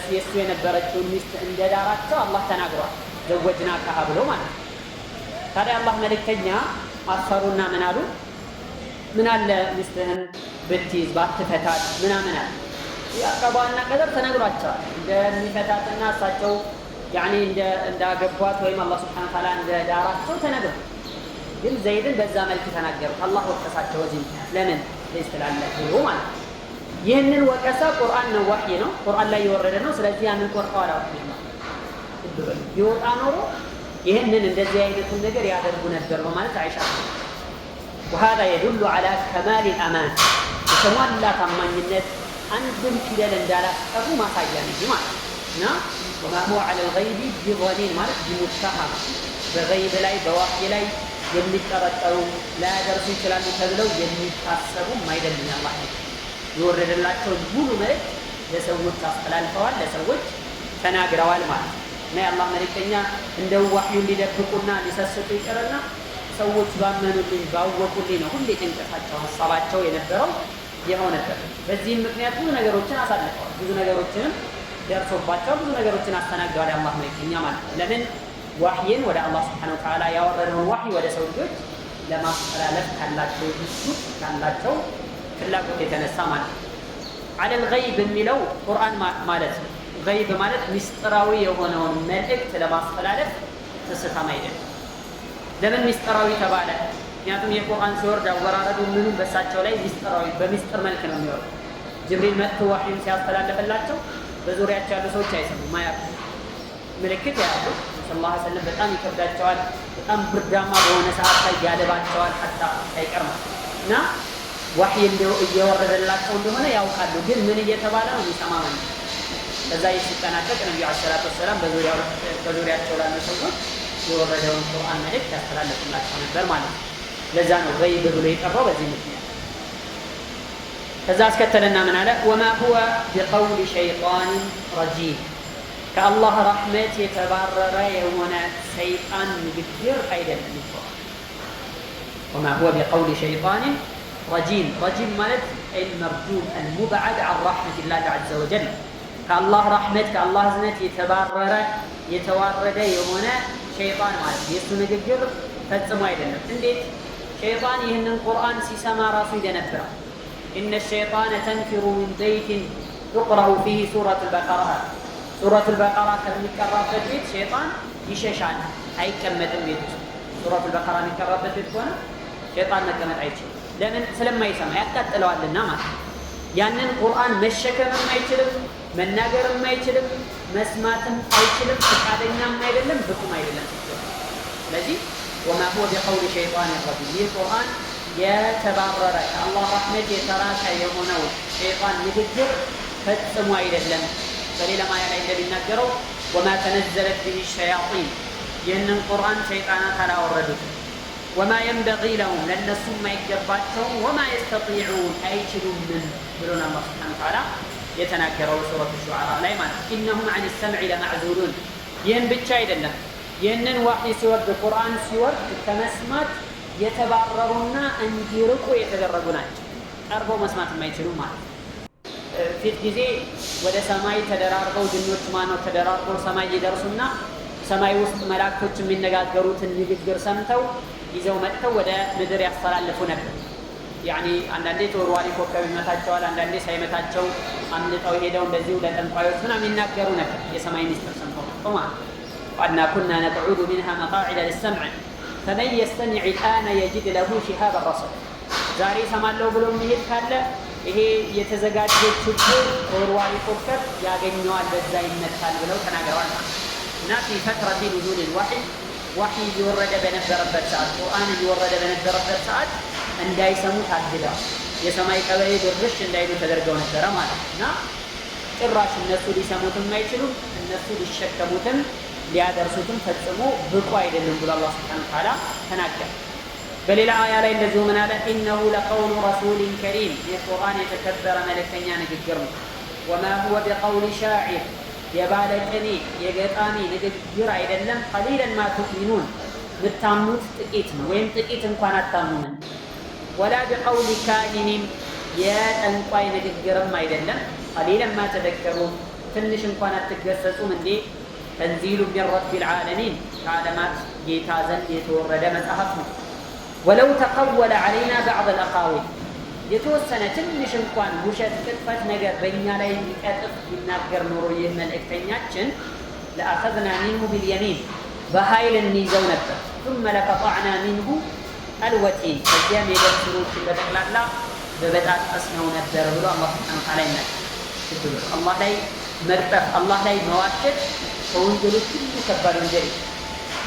የእሱ የነበረችውን ሚስት እንደዳራቸው አላህ ተናግሯል። ዘወጅናከሃ ብሎ ማለት ነው። ታዲያ አላህ መልእክተኛ አፈሩና ምን አሉ? ምን አለ ሚስትህን ብትይዝ ባትፈታት ምናምን አለ። ቀዷና ቀደር ተነግሯቸዋል እንደሚፈታትና እሳቸው እንዳገቧት ወይም አላህ ሱብሓነሁ ወተዓላ እንደዳራቸው ተነግሯል። ግን ዘይድን በዛ መልክ ተናገሩት። አላህ ወቀሳቸው። እዚህ ለምን ለስተላለፈው ማለት ነው። ይህንን ወቀሳ ቁርአን ነው፣ ወህይ ነው፣ ቁርአን ላይ የወረደ ነው። ስለዚህ ያንን ቆርጠው አላወጡም። ይወጣ ኖሮ ይህንን እንደዚህ አይነቱን ነገር ያደርጉ ነበር በማለት አይሻ وهذا يدل على كمال الأمان የተሟላ ታማኝነት አንድም ፊደል እንዳላስቀሩ ማሳያ ነው ማለት እና وما هو على الغيب بضنين ማለት بمتهم በገይብ ላይ በዋህይ ላይ የሚጠረጠሩ ላያደርሱ ይችላሉ ተብለው የሚታሰቡ አይደለም። አላህ የወረደላቸው ሙሉ መልእክት ለሰዎች አስተላልፈዋል፣ ለሰዎች ተናግረዋል ማለት ነው። እና የአላህ መልእክተኛ እንደው ዋህዩን ሊደብቁና ሊሰስቱ ይቀርና ሰዎች ባመኑልኝ ባወቁልኝ ነው ሁሌ ጭንቀታቸው ሀሳባቸው የነበረው የሆነበት። በዚህም ምክንያት ብዙ ነገሮችን አሳልፈዋል፣ ብዙ ነገሮችንም ደርሶባቸዋል፣ ብዙ ነገሮችን አስተናግደዋል የአላህ መልእክተኛ ማለት ነው። ለምን ዋህይን ወደ አላህ ሱብሓነሁ ወተዓላ ያወረደውን ዋህይ ወደ ሰው ልጆች ለማስተላለፍ ካላቸው ጉጉት ካላቸው ፍላጎት የተነሳ ማለት ነው። ዐለል ገይብ የሚለው ቁርአን ማለት ነው። ገይብ ማለት ሚስጥራዊ የሆነውን መልእክት ለማስተላለፍ ትስታም አይደለም። ለምን ሚስጥራዊ ተባለ? ምክንያቱም የቁርአን ሲወርድ አወራረዱ ምኑም በሳቸው ላይ ሚስጥራዊ በሚስጥር መልክ ነው የሚወርድ። ጅብሪል መጥቶ ዋህዩን ሲያስተላልፍላቸው በዙሪያቸው ያሉ ሰዎች አይሰሙም፣ አያውቁም። ምልክት ያሉ ሰለላሁ ዐለይሂ ወሰለም በጣም ይከብዳቸዋል። በጣም ብርዳማ በሆነ ሰዓት ላይ ያለባቸዋል ሐታ ሳይቀር እና ዋህይ እየወረደላቸው እንደሆነ ያውቃሉ። ግን ምን እየተባለ ነው የሚሰማ ማለት ነው። ከዛ ሲጠናቀቅ ነብዩ አለይሂ ሰላቱ ወሰላም በዙሪያቸው ላሉ ሰዎች የወረደውን ቁርአን መልእክት ያስተላልፉላቸው ነበር ማለት ነው። ለዛ ነው ገይብ ብሎ የጠራው በዚህ ምክንያት። ከዛ አስከተለና ምን አለ? ወማ ሁወ ቢቀውሊ ሸይጣን ረጂም ከአላህ ረሕመት የተባረረ የሆነ ሰይጣን ንግግር አይደለም ይባላል። ወማ ሁወ ቢቀውሊ ሸይጣን ረጂም ረጂም ማለት አልመርጁም አልሙብዐድ ዐን ረሕመቲላሂ ዐዘ ወጀል ከአላህ ረሕመት ከአላህ እዝነት የተባረረ የተዋረደ የሆነ ሸይጣን ማለት የእሱ ንግግር ፈጽሞ አይደለም። እንዴት? ሸይጣን ይህንን ቁርአን ሲሰማ ራሱ ይደነብራል። ኢነ ሸይጣነ ተንፊሩ ሚን በይቲን ቱቅረኡ ፊህ ሱረቱል በቀራ ሱረቱል በቀራ ከሚቀራበት ቤት ሸይጣን ይሸሻል፣ አይቀመጥም ቤት ውስጥ። ሱረቱል በቀራ የሚቀራበት ቤት ከሆነ ሸይጣን መቀመጥ አይችልም። ለምን? ስለማይሰማ ያቃጥለዋልና ማለት ነው። ያንን ቁርአን መሸከምም አይችልም፣ መናገርም አይችልም፣ መስማትም አይችልም፣ ፈቃደኛም አይደለም፣ ብቁም አይደለም። ስለዚህ ወማ ሁወ ቢቀውሊ ሸይጣን ረጂም ይህ ቁርአን የተባረረ ከአላህ ረሕመት የተራቀ የሆነው ሸይጣን ንግግር ፈጽሞ አይደለም። በሌላ ማያ ላይ እንደሚናገረው ወማ ተነዘለት ቢሂ ሸያጢን ይህንን ቁርአን ሸይጣናት አላወረዱትም። ወማ የንበጊ ለሁም ለእነሱም አይገባቸውም። ወማ የስተጢዑን አይችሉምን ብሎን አላህ ሱብሓነሁ ወተዓላ የተናገረው ሱረቱ ሹዓራ ላይ ማለት ኢነሁም ዐን ሰምዒ ለመዕዙሉን። ይህን ብቻ አይደለም፣ ይህንን ዋህይ ሲወርድ ቁርአን ሲወርድ ከመስማት የተባረሩና እንዲርቁ የተደረጉ ናቸው። ቀርበው መስማት የማይችሉ ማለት ነው። ፊት ጊዜ ወደ ሰማይ ተደራርበው ጅኖች ተደራርበው ሰማይ ይደርሱና ሰማይ ውስጥ መላእክቶች የሚነጋገሩትን ንግግር ሰምተው ይዘው መጥተው ወደ ምድር ያስተላልፉ ነበር። አንዳንዴ ተወርዋሪ ኮከብ ይመታቸዋል፣ አንዳንዴ ሳይመታቸው አምልጠው ሄደው እንደዚሁ ለጠንቋዮች ምናምን ይናገሩ ነበር። የሰማይ ሚስጥር ሰምተው ማለት ነው። ወአና ኩና ነቅዑዱ ሚንሃ መቃዒደ ሊሰምዕ ፈመን የስተሚዕ ልአነ የጅድ ለሁ ሺሃበን ረሰዳ። ዛሬ ሰማለሁ ብሎ የሚሄድ ካለ ይሄ የተዘጋጀ ችግር ተወርዋሪ ኮከብ ያገኘዋል፣ በዛ ይመታል ብለው ተናግረዋል ማለት ነው። እና ፊ ፈትረቲ ኑዙል ልዋሕይ ዋሕይ እየወረደ በነበረበት ሰዓት ቁርአን እየወረደ በነበረበት ሰዓት እንዳይሰሙ ታግደዋል። የሰማይ ቀበሌ ድርሽ እንዳይሉ ተደርገው ነበረ ማለት ነው። እና ጭራሽ እነሱ ሊሰሙትም አይችሉም፣ እነሱ ሊሸከሙትም ሊያደርሱትም ፈጽሞ ብቁ አይደለም ብሎ አላህ ሱብሓነሁ ወተዓላ ተናገረ። በሌላ አያ ላይ እንደዚሁ ምን አለ? ኢነሁ ለቀውሉ ረሱሊን ከሪም ይህ ቁርአን የተከበረ መልእክተኛ ንግግር ነው። ወማ ሁወ ቢቀውሊ ሻዒር የባለቅኔ የገጣሚ ንግግር አይደለም። ቀሊለን ማ ቱእሚኑን ምታምኑት ጥቂት ነው፣ ወይም ጥቂት እንኳን አታምኑም። ولا بقول كاهن የጠንቋይ ንግግርም አይደለም። قليلا ما تذكرون ትንሽ እንኳን አትገሰጹም እንዴ? ተንዚሉ ሚን ረቢል ዓለሚን ከዓለማት ጌታ ዘንድ የተወረደ መጽሐፍ ነው። ወለው ተቀወለ ዐለይና በዕድ አልአቃዊል የተወሰነ ትንሽ እንኳን ውሸት፣ ቅጥፈት ነገር በእኛ ላይ ሊቀጥፍ ሊናገር ኖሮ ይህ መልእክተኛችን ለአኸዝና ሚንሁ ቢልየሚን በኃይል እንይዘው ነበር። ثم لقطعنا منه الوتين ከዚያም የደም ስሮችን በጠቅላላ በበጣጠስነው ነበር ብሎ አላህ ሱብሓነሁ ወተዓላ ይናገራል። አላህ ላይ መቅጠፍ፣ አላህ ላይ መዋሸት ከወንጀሎች ሁሉ ከባድ ወንጀል።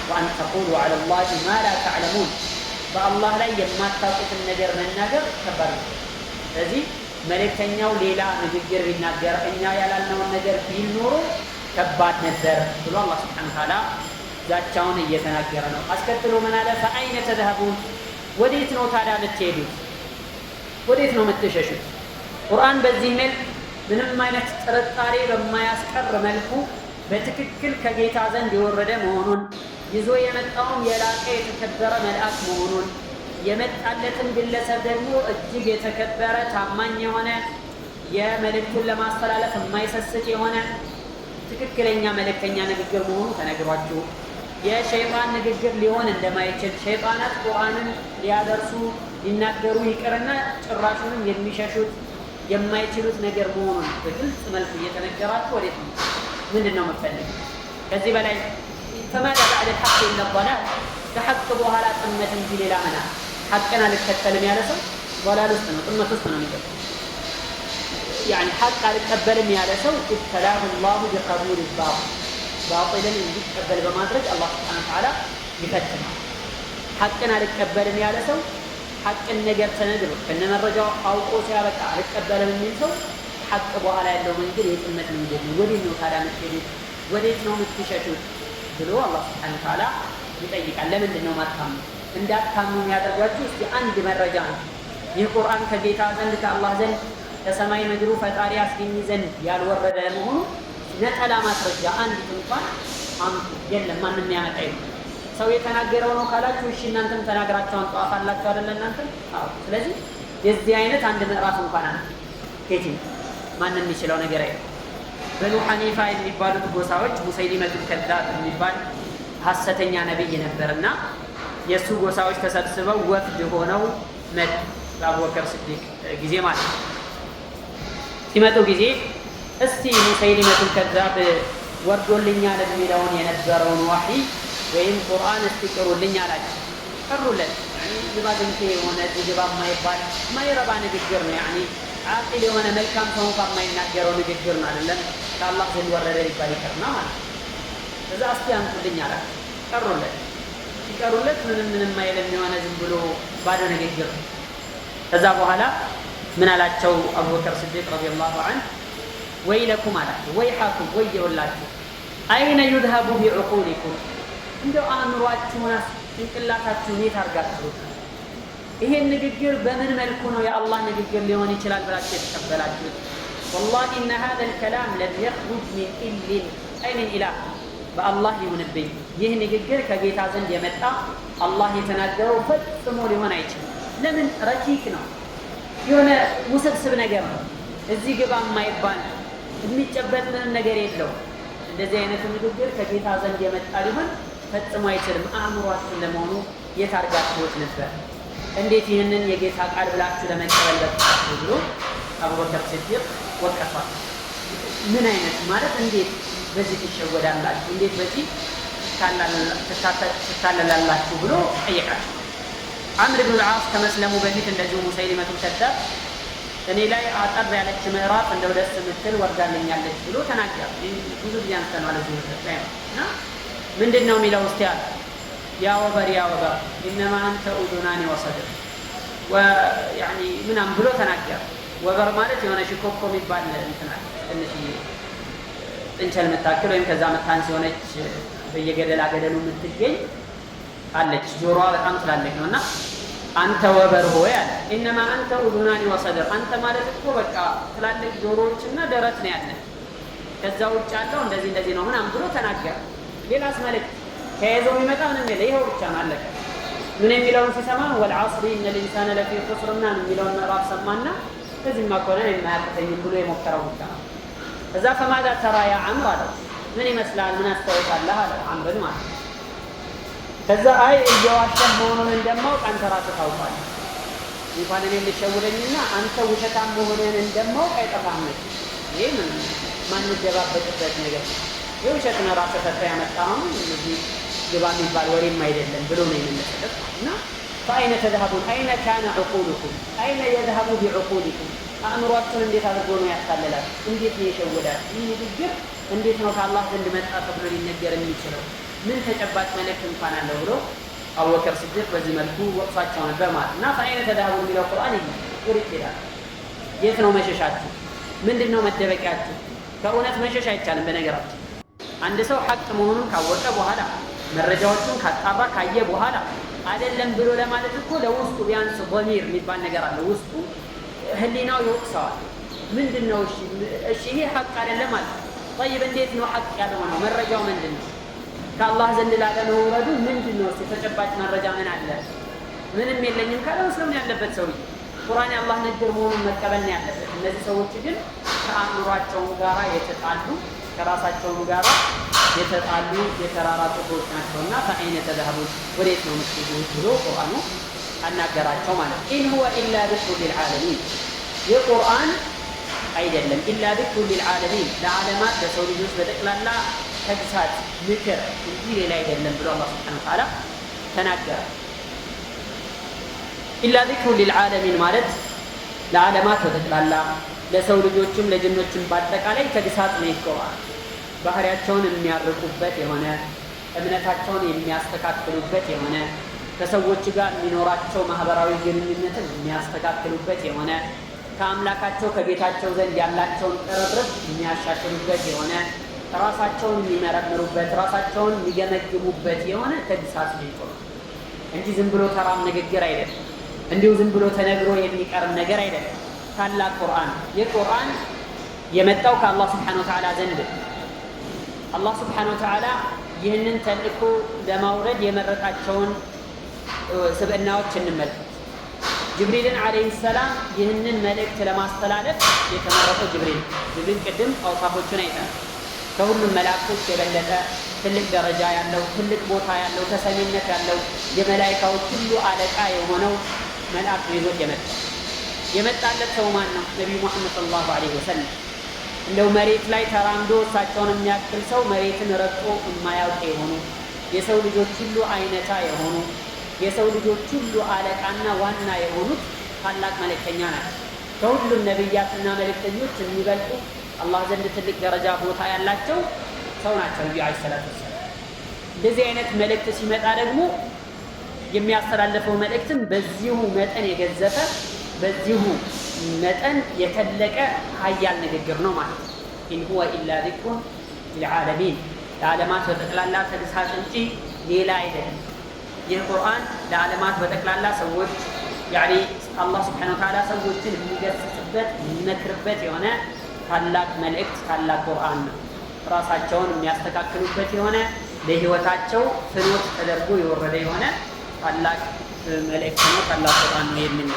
ወአን ተቁሉ ዐላ ላሂ ማ ላ ተዕለሙን በአላህ ላይ የማታውቁትን ነገር መናገር ከባድ ነው። ስለዚህ መልእክተኛው ሌላ ንግግር ቢናገር እኛ ያላልነውን ነገር ቢል ኖሮ ከባድ ነበር ብሎ አላህ ሱብሓነሁ ወተዓላ ዛቻውን እየተናገረ ነው። አስከትሎ ምን አለ? ፈአይነ ተዝሀቡን ወዴት ነው ታዲያ የምትሄዱት? ወዴት ነው የምትሸሹት? ቁርአን በዚህ መልክ ምንም አይነት ጥርጣሬ በማያስቀር መልኩ በትክክል ከጌታ ዘንድ የወረደ መሆኑን ይዞ የመጣውም የላቀ የተከበረ መልአክ መሆኑን የመጣለትን ግለሰብ ደግሞ እጅግ የተከበረ ታማኝ የሆነ የመልእክቱን ለማስተላለፍ የማይሰስት የሆነ ትክክለኛ መልእክተኛ ንግግር መሆኑ ተነግሯችሁ የሸይጣን ንግግር ሊሆን እንደማይችል ሸይጣናት ቁርአንን ሊያደርሱ ሊናገሩ ይቅርና ጭራሹንም የሚሸሹት የማይችሉት ነገር መሆኑን በግልጽ መልኩ እየተነገራችሁ ወዴት ነው? ምንድን ነው የምትፈልጉ? ከዚህ በላይ فماذا بعد الحق إلا الضلال ከሐቅ በኋላ ጥመት እንጂ ሌላ ምን አለ? ሐቅን አልከተልም ያለ ሰው ضلال ውስጥ ነው፣ ጥመት ውስጥ ነው የሚገባው። يعني ሐቅ አልቀበልም ያለ ሰው ابتلاه الله بقبول الباطل باطልን እንዲቀበል በማድረግ አላህ ሱብሓነሁ ወተዓላ ይፈትናል። ሐቅን አልቀበልም ያለ ሰው ሐቅን ነገር ተነግሮ ከነመረጃው አውቆ ሲያበቃ አልቀበልም የሚል ሰው ሐቅ በኋላ ያለው መንገድ የጥመት መንገድ ነው። ወዴት ነው ታዲያ የምትሄዱት? ወዴት ነው የምትሸሹት ብሎ አላህ ሱብሓነሁ ወተዓላ ይጠይቃል። ለምንድን ነው ማታምኑ? እንዳታምኑ የሚያደርጋችሁ እስቲ አንድ መረጃ ነው። ይህ ቁርአን ከጌታ ዘንድ ከአላህ ዘንድ ከሰማይ ምድሩ ፈጣሪ አስገኝ ዘንድ ያልወረደ መሆኑ ነጠላ ማስረጃ አንዲት እንኳን አምጡ። የለም ማንም ያመጣ የለም። ሰው የተናገረው ነው ካላችሁ እሺ እናንተም ተናግራችሁ አንጡ አፋላችሁ አይደለ እናንተም? አዎ። ስለዚህ የዚህ አይነት አንድ ምዕራፍ እንኳን አለ ከቲ ማንም የሚችለው ነገር አይደለም። በኑ ሐኒፋ የሚባሉት ጎሳዎች ሙሰይሊመቱል ከዛብ የሚባል ሐሰተኛ ነብይ ነበርና የሱ ጎሳዎች ተሰብስበው ወፍድ ሆነው መጡ። በአቡበከር ሲዲቅ ጊዜ ማለት ነው። ሲመጡ ጊዜ እስቲ ሙሰይሊመቱል ከዛብ ወርዶልኛል የሚለውን የነበረውን ወህይ ወይም ቁርአን እስቲ ቅሩልኝ አላቸው። ቀሩለት። ዝባዝንቴ የሆነ ዝግባ የማይባል ማይረባ ንግግር ነው። ያኒ አቂል የሆነ መልካም ሰው እንኳን የማይናገረው ንግግር ነው። አይደለም ከአላህ ዘንድ ወረደ ሊባል ይቀርና ማለት ነው። እዛ እስቲ አምጡልኝ አላቸው። ቀሩለት። ሲቀሩለት ምንም አይልም የሆነ ዝም ብሎ ባዶ ንግግር ነው። ከዛ በኋላ ምን አላቸው? አቡበከር ሲዲቅ ረዲየላሁ ዐንሁ ወይለኩም አላቸው። ወይሐኩም ወየውላችሁ አይነ ዩዝሀቡ ቢዑቁሊኩም እንደው አእምሯችሁን ጭንቅላታችሁን የት አድርጋችሁት? ይሄን ንግግር በምን መልኩ ነው የአላህ ንግግር ሊሆን ይችላል ብላችሁ የተቀበላችሁት? ወላሂ እነ ሀዛ ልከላም ለም የኽሩጅ ሚን ኢልን አይ ሚን ኢላህ በአላህ ይሁንብኝ ይህ ንግግር ከጌታ ዘንድ የመጣ አላህ የተናገረው ፈጽሞ ሊሆን አይችልም። ለምን? ረቂቅ ነው፣ የሆነ ውስብስብ ነገር ነው። እዚህ ግባ የማይባል የሚጨበጥ ምንም ነገር የለው። እንደዚህ አይነቱ ንግግር ከጌታ ዘንድ የመጣ ሊሆን ፈጽሞ አይችልም። አእምሯችሁን ለመሆኑ የት አድርጋችሁት ነበር? እንዴት ይህንን የጌታ ቃል ብላችሁ ለመቀበል በቃችሁ ብሎ አቡበከር ሲዲቅ ወቀሷል። ምን አይነት ማለት እንዴት በዚህ ትሸወዳላችሁ? እንዴት በዚህ ትታለላላችሁ ብሎ ጠየቃቸው። አምር ብን ልዓስ ከመስለሙ በፊት እንደዚሁ ሙሰይሊመቱል ከዛብ እኔ ላይ አጠር ያለች ምዕራፍ እንደው ደስ የምትል ወርዳልኛለች ብሎ ተናገረ። ብዙ ጊዜ አንስተነዋል እዚህ ምድር ላይ እና ምንድን ነው የሚለው እስቲ አለ ያ ወበር ኢነማ አንተ ኡዙናኒ ወሰድር ያኒ ምናምን ብሎ ተናገረ። ወበር ማለት የሆነ ሽኮኮ የሚባል እንትና ትንሽ ጥንቸል የምታክል ወይም ከዛ መታንስ የሆነች በየገደላ ገደሉ የምትገኝ አለች። ጆሮዋ በጣም ትላልቅ ነው እና አንተ ወበር ሆይ አለ ኢነማ አንተ ኡዙናኒ ወሰድር አንተ ማለት እኮ በቃ ትላልቅ ጆሮዎችና ደረት ነው ያለ፣ ከዛ ውጭ ያለው እንደዚህ ነው ምናምን ብሎ ተናገረ። ሌላስ መልእክት ከያዘው የሚመጣ ምንም የለ፣ ይኸው ብቻ ነው አለቀ። ምን የሚለውን ሲሰማ ወልዓስሪ ኢነል ኢንሳነ ለፊ ኹስር የሚለውን ምዕራፍ ሰማና ከዚህማ ከሆነ የማያቅተኝም ብሎ የሞከረው ብቻ ነው። እዛ ፈማዳ ተራ ያ ዐምር አለው ምን ይመስላል ምን አስተውታለህ አለው ዐምርን ማለት ነው። ከዛ አይ እየዋሸህ መሆኑን እንደማውቅ አንተ ራስህ ታውቃለህ። እንኳን እኔ ልሸውደኝና አንተ ውሸታም መሆንህን እንደማውቅ አይጠፋም። ይሄ ምን ማንደባበቅበት ነገር የውሸትን ራስህ ፈጥረህ ያመጣኸው እዚህ ግባ የሚባል ወሬም አይደለም ብሎ ነው የምንሰጠው። እና فأين تذهبون أين كان عقولكم أين يذهب بعقولكم አእምሯችሁን እንዴት አድርጎ ነው ያታለላል? እንዴት ነው የሸወዳል? ይህ ንግግር እንዴት ነው ከአላህ ዘንድ መጣ ተብሎ ሊነገር የሚችለው? ምን ተጨባጭ መልእክት እንኳን አለው ብሎ አቡበከር ሲዲቅ በዚህ መልኩ ወቅፋቸው ነበር ማለት እና ፈአይነ ተذهቡ የሚለው ቁርአን ወዴት ይሄዳል? የት ነው መሸሻችሁ? ምንድን ነው መደበቂያችሁ? ከእውነት መሸሽ አይቻልም። በነገራችን አንድ ሰው ሐቅ መሆኑን ካወቀ በኋላ መረጃዎቹን ካጣራ ካየ በኋላ አይደለም ብሎ ለማለት እኮ ለውስጡ ቢያንስ ضمير የሚባል ነገር አለ። ውስጡ ህሊናው ይወቅሰዋል። ምንድን ነው እሺ ይሄ ሐቅ አይደለም ማለት طيب እንዴት ነው ሐቅ ያልሆነው? መረጃው ምንድን ነው? ከአላህ ዘንድ ላለመውረዱ ምንድን ነው ተጨባጭ መረጃ ምን አለ? ምንም የለኝም ካለ መስለም ያለበት ሰውዬ ቁርአን የአላህ ንግግር መሆኑን መቀበል ነው ያለበት። እነዚህ ሰዎች ግን ከአእምሯቸው ጋራ የተጣሉ ከራሳቸውም ጋራ የተጣሉ የተራራቁ ሰዎች ናቸውና ፈአይነ ተذهبون ወዴት ነው የምትሄዱት ብሎ ቁርአኑ አናገራቸው ማለት ነው። ኢን ሁወ ኢላ ዚክሩ ሊልዓለሚን የቁርአን አይደለም ኢላ ዚክሩ ሊልዓለሚን ለዓለማት ለሰው ልጆች በጠቅላላ ተግሳጽ ምክር እንጂ ሌላ አይደለም ብሎ አላህ ሱብሓነሁ ወተዓላ ተናገረ። ኢላ ዚክሩ ሊልዓለሚን ማለት ለዓለማት በጠቅላላ ለሰው ልጆችም ለጅኖችም በአጠቃላይ ተግሳጽ ነው ቁርአን። ባህሪያቸውን የሚያርቁበት የሆነ እምነታቸውን የሚያስተካክሉበት የሆነ ከሰዎች ጋር የሚኖራቸው ማህበራዊ ግንኙነትን የሚያስተካክሉበት የሆነ ከአምላካቸው ከጌታቸው ዘንድ ያላቸውን ቅርርብ የሚያሻሽሉበት የሆነ ራሳቸውን የሚመረምሩበት ራሳቸውን የሚገመግሙበት የሆነ ተግሳጽ ነው እንጂ ዝም ብሎ ተራም ንግግር አይደለም። እንዲሁ ዝም ብሎ ተነግሮ የሚቀርም ነገር አይደለም። ታላቅ ቁርአን የቁርአን የመጣው ከአላህ ሱብሓነሁ ወተዓላ ዘንድ አላህ ሱብሓነሁ ወተዓላ ይህንን ተልእኮ ለማውረድ የመረጣቸውን ስብዕናዎች እንመልከት። ጅብሪልን ዓለይሂ ሰላም ይህንን መልእክት ለማስተላለፍ የተመረጠው ጅብሪል ቅድም አውሳፎቹን አይተናል። ከሁሉም መላእክቶች የበለጠ ትልቅ ደረጃ ያለው ትልቅ ቦታ ያለው ተሰሚነት ያለው የመላእክቶች ሁሉ አለቃ የሆነው መልአክ ይዞት የመጣለት ሰው ማን ነው? ነቢዩ ሙሐመድ ሰለላሁ ዐለይሂ ወሰለም። እንደው መሬት ላይ ተራምዶ እሳቸውን የሚያክል ሰው መሬትን ረግጦ የማያውቅ የሆኑ የሰው ልጆች ሁሉ አይነታ የሆኑ የሰው ልጆች ሁሉ አለቃና ዋና የሆኑት ታላቅ መልእክተኛ ናቸው። ከሁሉም ነቢያትና መልእክተኞች የሚበልጡ አላህ ዘንድ ትልቅ ደረጃ ቦታ ያላቸው ሰው ናቸው ነቢዩ ዓለይሂ ሰላቱ ወሰላም። እንደዚህ አይነት መልእክት ሲመጣ ደግሞ የሚያስተላልፈው መልእክትም በዚሁ መጠን የገዘፈ በዚሁ መጠን የተለቀ ሀያል ንግግር ነው ማለት ነው። ኢን ሁወ ኢላ ዚክሩን ሊልዓለሚን ለዓለማት በጠቅላላ ተግሳጽ እንጂ ሌላ አይደለም። ይህ ቁርአን ለዓለማት በጠቅላላ ሰዎች ያኒ አላህ ሱብሓነሁ ወተዓላ ሰዎችን የሚገስጽበት የሚመክርበት የሆነ ታላቅ መልእክት ታላቅ ቁርአን ነው። ራሳቸውን የሚያስተካክሉበት የሆነ ለህይወታቸው ፍኖት ተደርጎ የወረደ የሆነ ታላቅ መልእክት ነው። ታላቅ ቁርአን ነው የሚል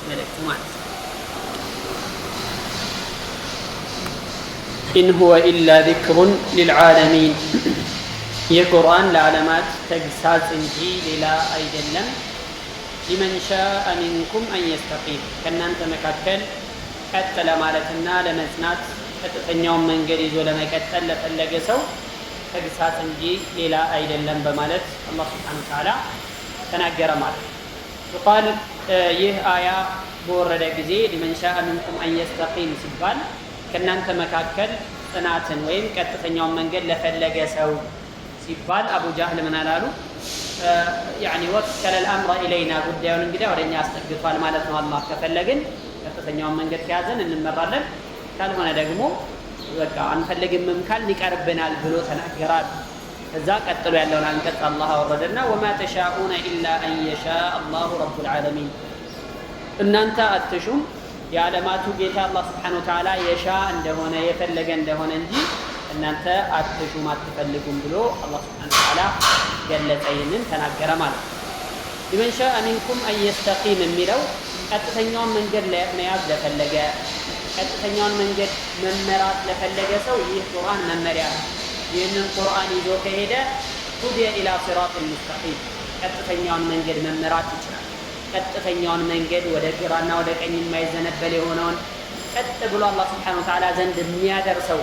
መልእክት ማለት ነው። ኢን ሁወ ኢላ ዚክሩን ሊልዓለሚን ይህ ቁርአን ለዓለማት ተግሳጽ እንጂ ሌላ አይደለም። ሊመን ሻአ ሚንኩም አን የስተቂም ከእናንተ መካከል ቀጥ ለማለትና ለመጽናት ቀጥተኛውን መንገድ ይዞ ለመቀጠል ለፈለገ ሰው ተግሳጽ እንጂ ሌላ አይደለም በማለት አላህ ሱብሓነሁ ወተዓላ ተናገረ ማለት ነው። ቃል ይህ አያ በወረደ ጊዜ ሊመን ሻአ ሚንኩም አን የስተቂም ሲባል ከእናንተ መካከል ጽናትን ወይም ቀጥተኛውን መንገድ ለፈለገ ሰው ሲባል አቡ ጃህል ምን አላሉ? ያኒ ወከለ الامر الينا ጉዳዩን እንግዲህ ወደኛ አስጠግቷል ማለት ነው። አላህ ከፈለግን ቀጥተኛውን መንገድ ከያዘን እንመራለን፣ ካልሆነ ደግሞ በቃ አንፈልግምም ካልን ይቀርብናል ብሎ ተናገራል። ከዛ ቀጥሎ ያለውን አንቀጽ አላህ አወረደና ወማ ተሻኡነ ኢላ አን የሻአ አላሁ ረቡል ዓለሚን እናንተ አትሹም የዓለማቱ ጌታ አላህ ሱብሓነሁ ወተዓላ የሻ እንደሆነ የፈለገ እንደሆነ እንጂ እናንተ አትሹም አትፈልጉም ብሎ አላህ ሱብሓነሁ ወተዓላ ገለጸ። ይህንን ተናገረ ማለት ነው። ሊመን ሻአ ሚንኩም አን የስተቂም የሚለው ቀጥተኛውን መንገድ መያዝ ለፈለገ ቀጥተኛውን መንገድ መመራት ለፈለገ ሰው ይህ ቁርአን መመሪያ ነው። ይህንን ቁርአን ይዞ ከሄደ ሁዲየ ኢላ ሲራጢል ሙስተቂም ቀጥተኛውን መንገድ መመራት ይችላል። ቀጥተኛውን መንገድ ወደ ግራና ወደ ቀኝ የማይዘነበል የሆነውን ቀጥ ብሎ አላህ ሱብሓነሁ ወተዓላ ዘንድ የሚያደርሰው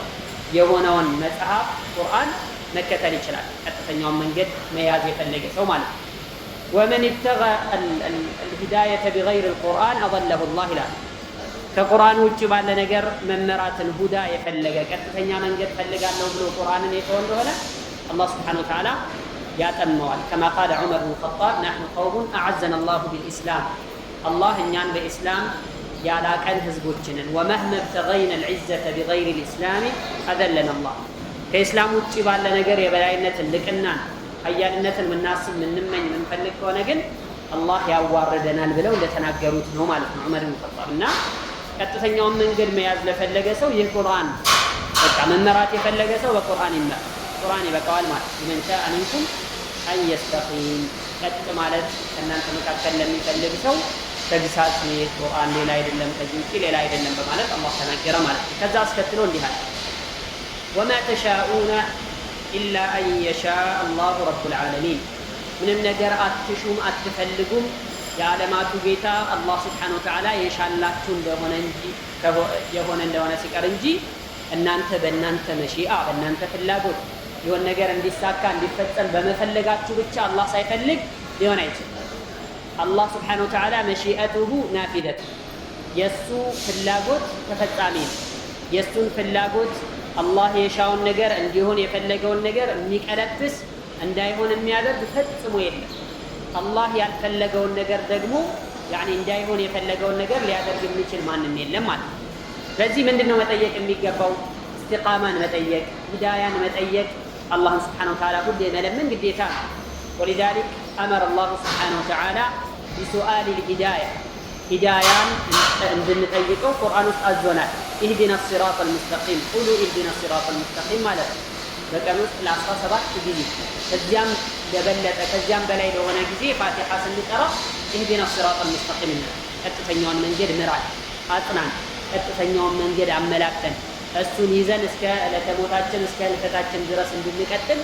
የሆነውን መጽሐፍ ቁርአን መከተል ይችላል። ቀጥተኛውን መንገድ መያዝ የፈለገ ሰው ማለት ነው። ወመን ኢብተጋ አልሂዳየተ ቢገይሪ አልቁርአን አضለሁ ላህ ይላል። ከቁርአን ውጭ ባለ ነገር መመራትን ሁዳ የፈለገ ቀጥተኛ መንገድ ፈልጋለሁ ብሎ ቁርአንን የተወ እንደሆነ አላህ ሱብሓነሁ ወተዓላ ያጠመዋል። ከማ ቃለ ዑመር ብን ኸጣብ ናሕኑ ቀውሙን አዐዘና ላሁ ቢልኢስላም አላህ እኛን በኢስላም ያላቀን ህዝቦችንን ወመህመ ብተገይነ ልዕዘተ ቢገይሪ ልእስላሚ አዘለና ላህ ከኢስላም ውጭ ባለ ነገር የበላይነትን ልቅናን ሀያልነትን ምናስብ ምንመኝ ምንፈልግ ከሆነ ግን አላህ ያዋርደናል ብለው እንደተናገሩት ነው ማለት ነው ዑመር ብን ኸጣብ። እና ቀጥተኛውን መንገድ መያዝ ለፈለገ ሰው ይህ ቁርአን በቃ መመራት የፈለገ ሰው በቁርአን ይመራ፣ ቁርአን ይበቃዋል ማለት ነው። ሊመን ሻአ ሚንኩም አን የስተቂም ቀጥ ማለት ከእናንተ መካከል ለሚፈልግ ሰው ተግሳጽ ነው ቁርአን፣ ሌላ አይደለም፣ ከዚህ ውጭ ሌላ አይደለም በማለት አላህ ተናገረ ማለት ነው። ከዛ አስከትሎ እንዲህ አለ ወማ ተሻኡነ ኢላ አን የሻአ አላሁ ረቡል ዓለሚን ምንም ነገር አትሹም አትፈልጉም የዓለማቱ ጌታ አላህ ሱብሓነሁ ወተዓላ የሻላችሁ የሆነ እንደሆነ ሲቀር እንጂ እናንተ በእናንተ መሺአ በእናንተ ፍላጎት የሆነ ነገር እንዲሳካ እንዲፈጸም በመፈለጋችሁ ብቻ አላህ ሳይፈልግ ሊሆን አይችልም። አላህ ሱብሓነሁ ወተዓላ መሺአቱሁ ናፊደቱ የእሱ ፍላጎት ተፈጻሚ ነው። የእሱን ፍላጎት አላህ የሻውን ነገር እንዲሆን የፈለገውን ነገር የሚቀለብስ እንዳይሆን የሚያደርግ ፈጽሞ የለም። አላህ ያልፈለገውን ነገር ደግሞ እንዳይሆን የፈለገውን ነገር ሊያደርግ የሚችል ማንም የለም ማለት ነው። በዚህ ምንድነው መጠየቅ የሚገባው? እስቲቃማን መጠየቅ፣ ሂዳያን መጠየቅ፣ አላህን ሱብሓነሁ ወተዓላ ሁሌ መለመን ግዴታ ነው። ወሊዛሊክ አመረ አላሁ ሱብሓነሁ ወተዓላ ቢሱአሊ ልሂዳያ ሂዳያን እንድንጠይቀው ቁርአን ውስጥ አዞናል። ኢህዲና ሲራጠል ሙስተቂም ቁሉ ኢህዲና ሲራጠል ሙስተቂም ማለት ነው። በቀን ውስጥ ለ17 ጊዜ ከዚያም ለበለጠ ከዚያም በላይ ለሆነ ጊዜ ፋቲሓ ስንቀራ ኢህዲና ሲራጠል ሙስተቂም ቀጥተኛውን መንገድ ምራን፣ አጽናን፣ ቀጥተኛውን መንገድ አመላክተን እሱን ይዘን እስከ ዕለተ ሞታችን እስከ ህልፈታችን ድረስ እንድንቀጥል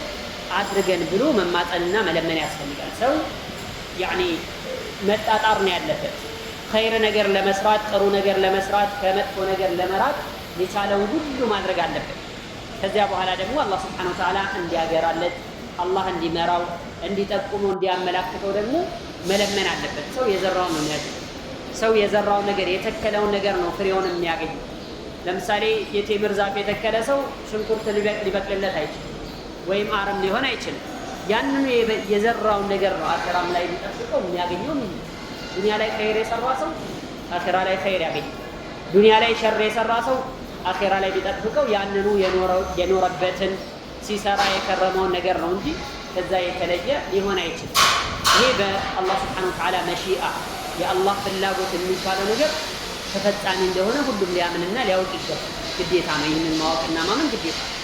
አድርገን ብሎ መማፀንና መለመን ያስፈልጋል። ሰው መጣጣር ነው ያለበት። ኸይር ነገር ለመስራት ጥሩ ነገር ለመስራት ከመጥፎ ነገር ለመራቅ የቻለውን ሁሉ ማድረግ አለበት። ከዚያ በኋላ ደግሞ አላህ ሱብሓነሁ ወተዓላ እንዲያገራለት አላህ እንዲመራው እንዲጠቁመው እንዲያመላክተው ደግሞ መለመን አለበት። ሰው የዘራውን ነው የሚያገኘው። ሰው የዘራውን ነገር የተከለውን ነገር ነው ፍሬውን የሚያገኘው። ለምሳሌ የቴምር ዛፍ የተከለ ሰው ሽንኩርት ሊበቅልለት አይችልም፣ ወይም አረም ሊሆን አይችልም። ያንኑ የዘራውን ነገር ነው አኺራም ላይ ሊጠብቀው የሚያገኘው። ዱንያ ላይ ኸይር የሰራ ሰው አኺራ ላይ ኸይር ያገኛል። ዱንያ ላይ ሸር የሰራ ሰው አኺራ ላይ ቢጠብቀው ያንኑ የኖረበትን ሲሰራ የከረመውን ነገር ነው እንጂ ከዛ የተለየ ሊሆን አይችልም። ይሄ በአላህ ሱብሓነሁ ወተዓላ መሺአ የአላህ ፍላጎት የሚባለው ነገር ተፈጻሚ እንደሆነ ሁሉም ሊያምንና ሊያውቅ ይገባል። ግዴታ ነው። ይህንን ማወቅና ማመን ግዴታ ነው።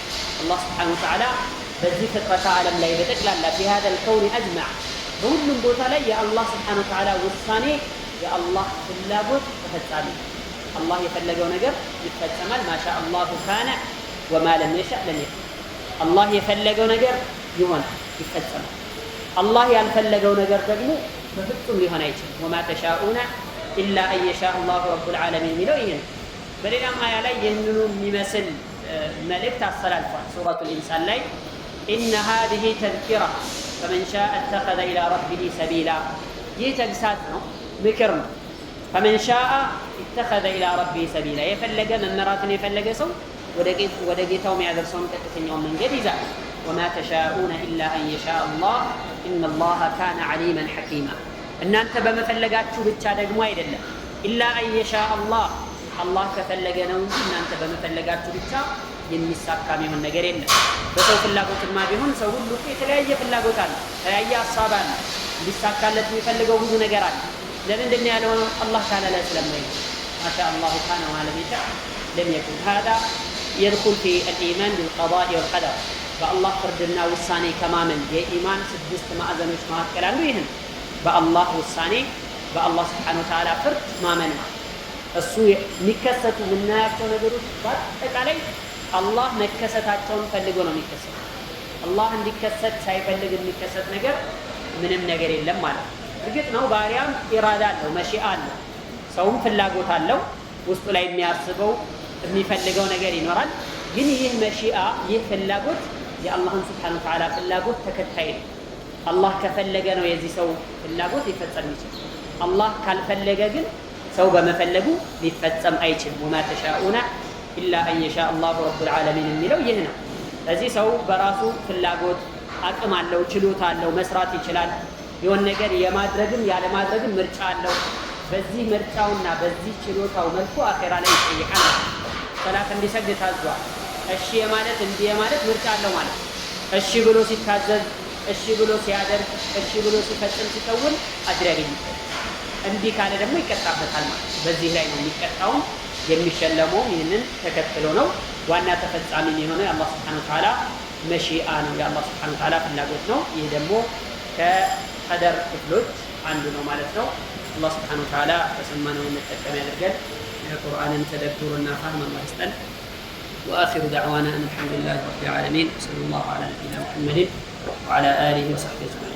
አላህ ሱብሓነሁ ወተዓላ በዚህ ፍጥረተ ዓለም ላይ በጠቅላላ ፊሃዘ ልከውን አጅማዕ በሁሉም ቦታ ላይ የአላህ ሱብሓነሁ ወተዓላ ውሳኔ የአላህ ፍላጎት ተፈጻሚ ነው። አላህ የፈለገው ነገር ይፈጸማል። ማሻ አላሁ ካነ ወማ ለም የሸእ ለም የኩን። አላህ የፈለገው ነገር ይሆናል፣ ይፈጸማል። አላህ ያልፈለገው ነገር ደግሞ በፍጹም ሊሆን አይችልም። ወማ ተሻኡነ ኢላ አን የሻእ አላሁ ረቡል ዓለሚን የሚለው ይህ ነው። በሌላም አያ ላይ ይህንኑ የሚመስል መልእክት አስተላልፏል። ሱረቱል ኢንሳን ላይ ኢነ ሃዚሂ ተዝኪራ ፈመን ሻአ እተኸዘ ኢላ ረቢሂ ሰቢላ። ይህ ተግሳጽ ነው፣ ምክር ነው። ፈመን ሻአ እተኸዘ ኢላ ረቢሂ ሰቢላ፣ የፈለገ መመራትን የፈለገ ሰው ወደ ጌታው የሚያደርሰውን ቀጥተኛውን መንገድ ይዛል። ወማ ተሻኡነ ኢላ አን የሻእ አላህ ኢነላሀ ካነ ዓሊመን ሐኪማ። እናንተ በመፈለጋችሁ ብቻ ደግሞ አይደለም። ኢላ አን የሻእ አላህ፣ አላህ ከፈለገ ነው እንጂ እናንተ በመፈለጋችሁ ብቻ የሚሳካ የሚሆን ነገር የለም። በሰው ፍላጎትማ ቢሆን ሰው ሁሉ የተለያየ ፍላጎት አለ፣ የተለያየ ሀሳብ አለ፣ እንዲሳካለት የሚፈልገው ብዙ ነገር አለ። ለምንድን ነው ያለው? አላህ ካለ ላይ ስለማይ ማሻ አላሁ ካነ ወለም የሻእ ለም የኩን። ሀዛ የድኹል ፊ አልኢማን ቢልቀዳኢ ወልቀደር፣ በአላህ ፍርድና ውሳኔ ከማመን የኢማን 6 ማዕዘኖች መካከል አንዱ ይህ ነው። በአላህ ውሳኔ በአላህ ስብሓነሁ ወተዓላ ፍርድ ማመን ነው። እሱ የሚከሰቱ የምናያቸው ነገሮች በአጠቃላይ አላህ መከሰታቸውን ፈልጎ ነው የሚከሰቱ። አላህ እንዲከሰት ሳይፈልግ የሚከሰት ነገር ምንም ነገር የለም ማለት ነው። እርግጥ ነው ባሪያም ኢራዳ አለው፣ መሺአ አለው፣ ሰውም ፍላጎት አለው። ውስጡ ላይ የሚያስበው የሚፈልገው ነገር ይኖራል። ግን ይህ መሺአ ይህ ፍላጎት የአላህን ስብሓነሁ ወተዓላ ፍላጎት ተከታይ ነው። አላህ ከፈለገ ነው የዚህ ሰው ፍላጎት ሊፈጸም ይችላል። አላህ ካልፈለገ ግን ሰው በመፈለጉ ሊፈጸም አይችልም። ወማ ተሻኡና ኢላ አን የሻ አላሁ ረቡል ዓለሚን የሚለው ይህ ነው። ስለዚህ ሰው በራሱ ፍላጎት አቅም አለው፣ ችሎታ አለው፣ መስራት ይችላል። የሆነ ነገር የማድረግም ያለማድረግም ምርጫ አለው። በዚህ ምርጫውና በዚህ ችሎታው መልኩ አኼራ ላይ ይጠይቃል። ሰላት እንዲሰግድ ታዟል። እሺ የማለት እንዲህ የማለት ምርጫ አለው ማለት ነው። እሺ ብሎ ሲታዘዝ፣ እሺ ብሎ ሲያደርግ፣ እሺ ብሎ ሲፈጽም ሲተውን አጅር ያገኝበታል። እንዲህ ካለ ደግሞ ይቀጣበታል ማለት ነው። በዚህ ላይ ነው የሚቀጣውም የሚሸለመውም ይህንን ተከትሎ ነው። ዋና ተፈጻሚ የሆነው የአላህ ስብሓነሁ ወተዓላ መሺአ ነው፣ የአላህ ስብሓነሁ ወተዓላ ፍላጎት ነው። ይህ ደግሞ ከቀደር ክፍሎች አንዱ ነው ማለት ነው። አላህ ስብሓነሁ ወተዓላ በሰማነው እንጠቀም ያድርገን። የቁርአንን ተደብሩና ፋህም አላህ ይስጠን። وآخر دعوانا أن الحمد لله رب العالمين وصلى الله على نبينا محمد وعلى آله وصحبه أجمعين.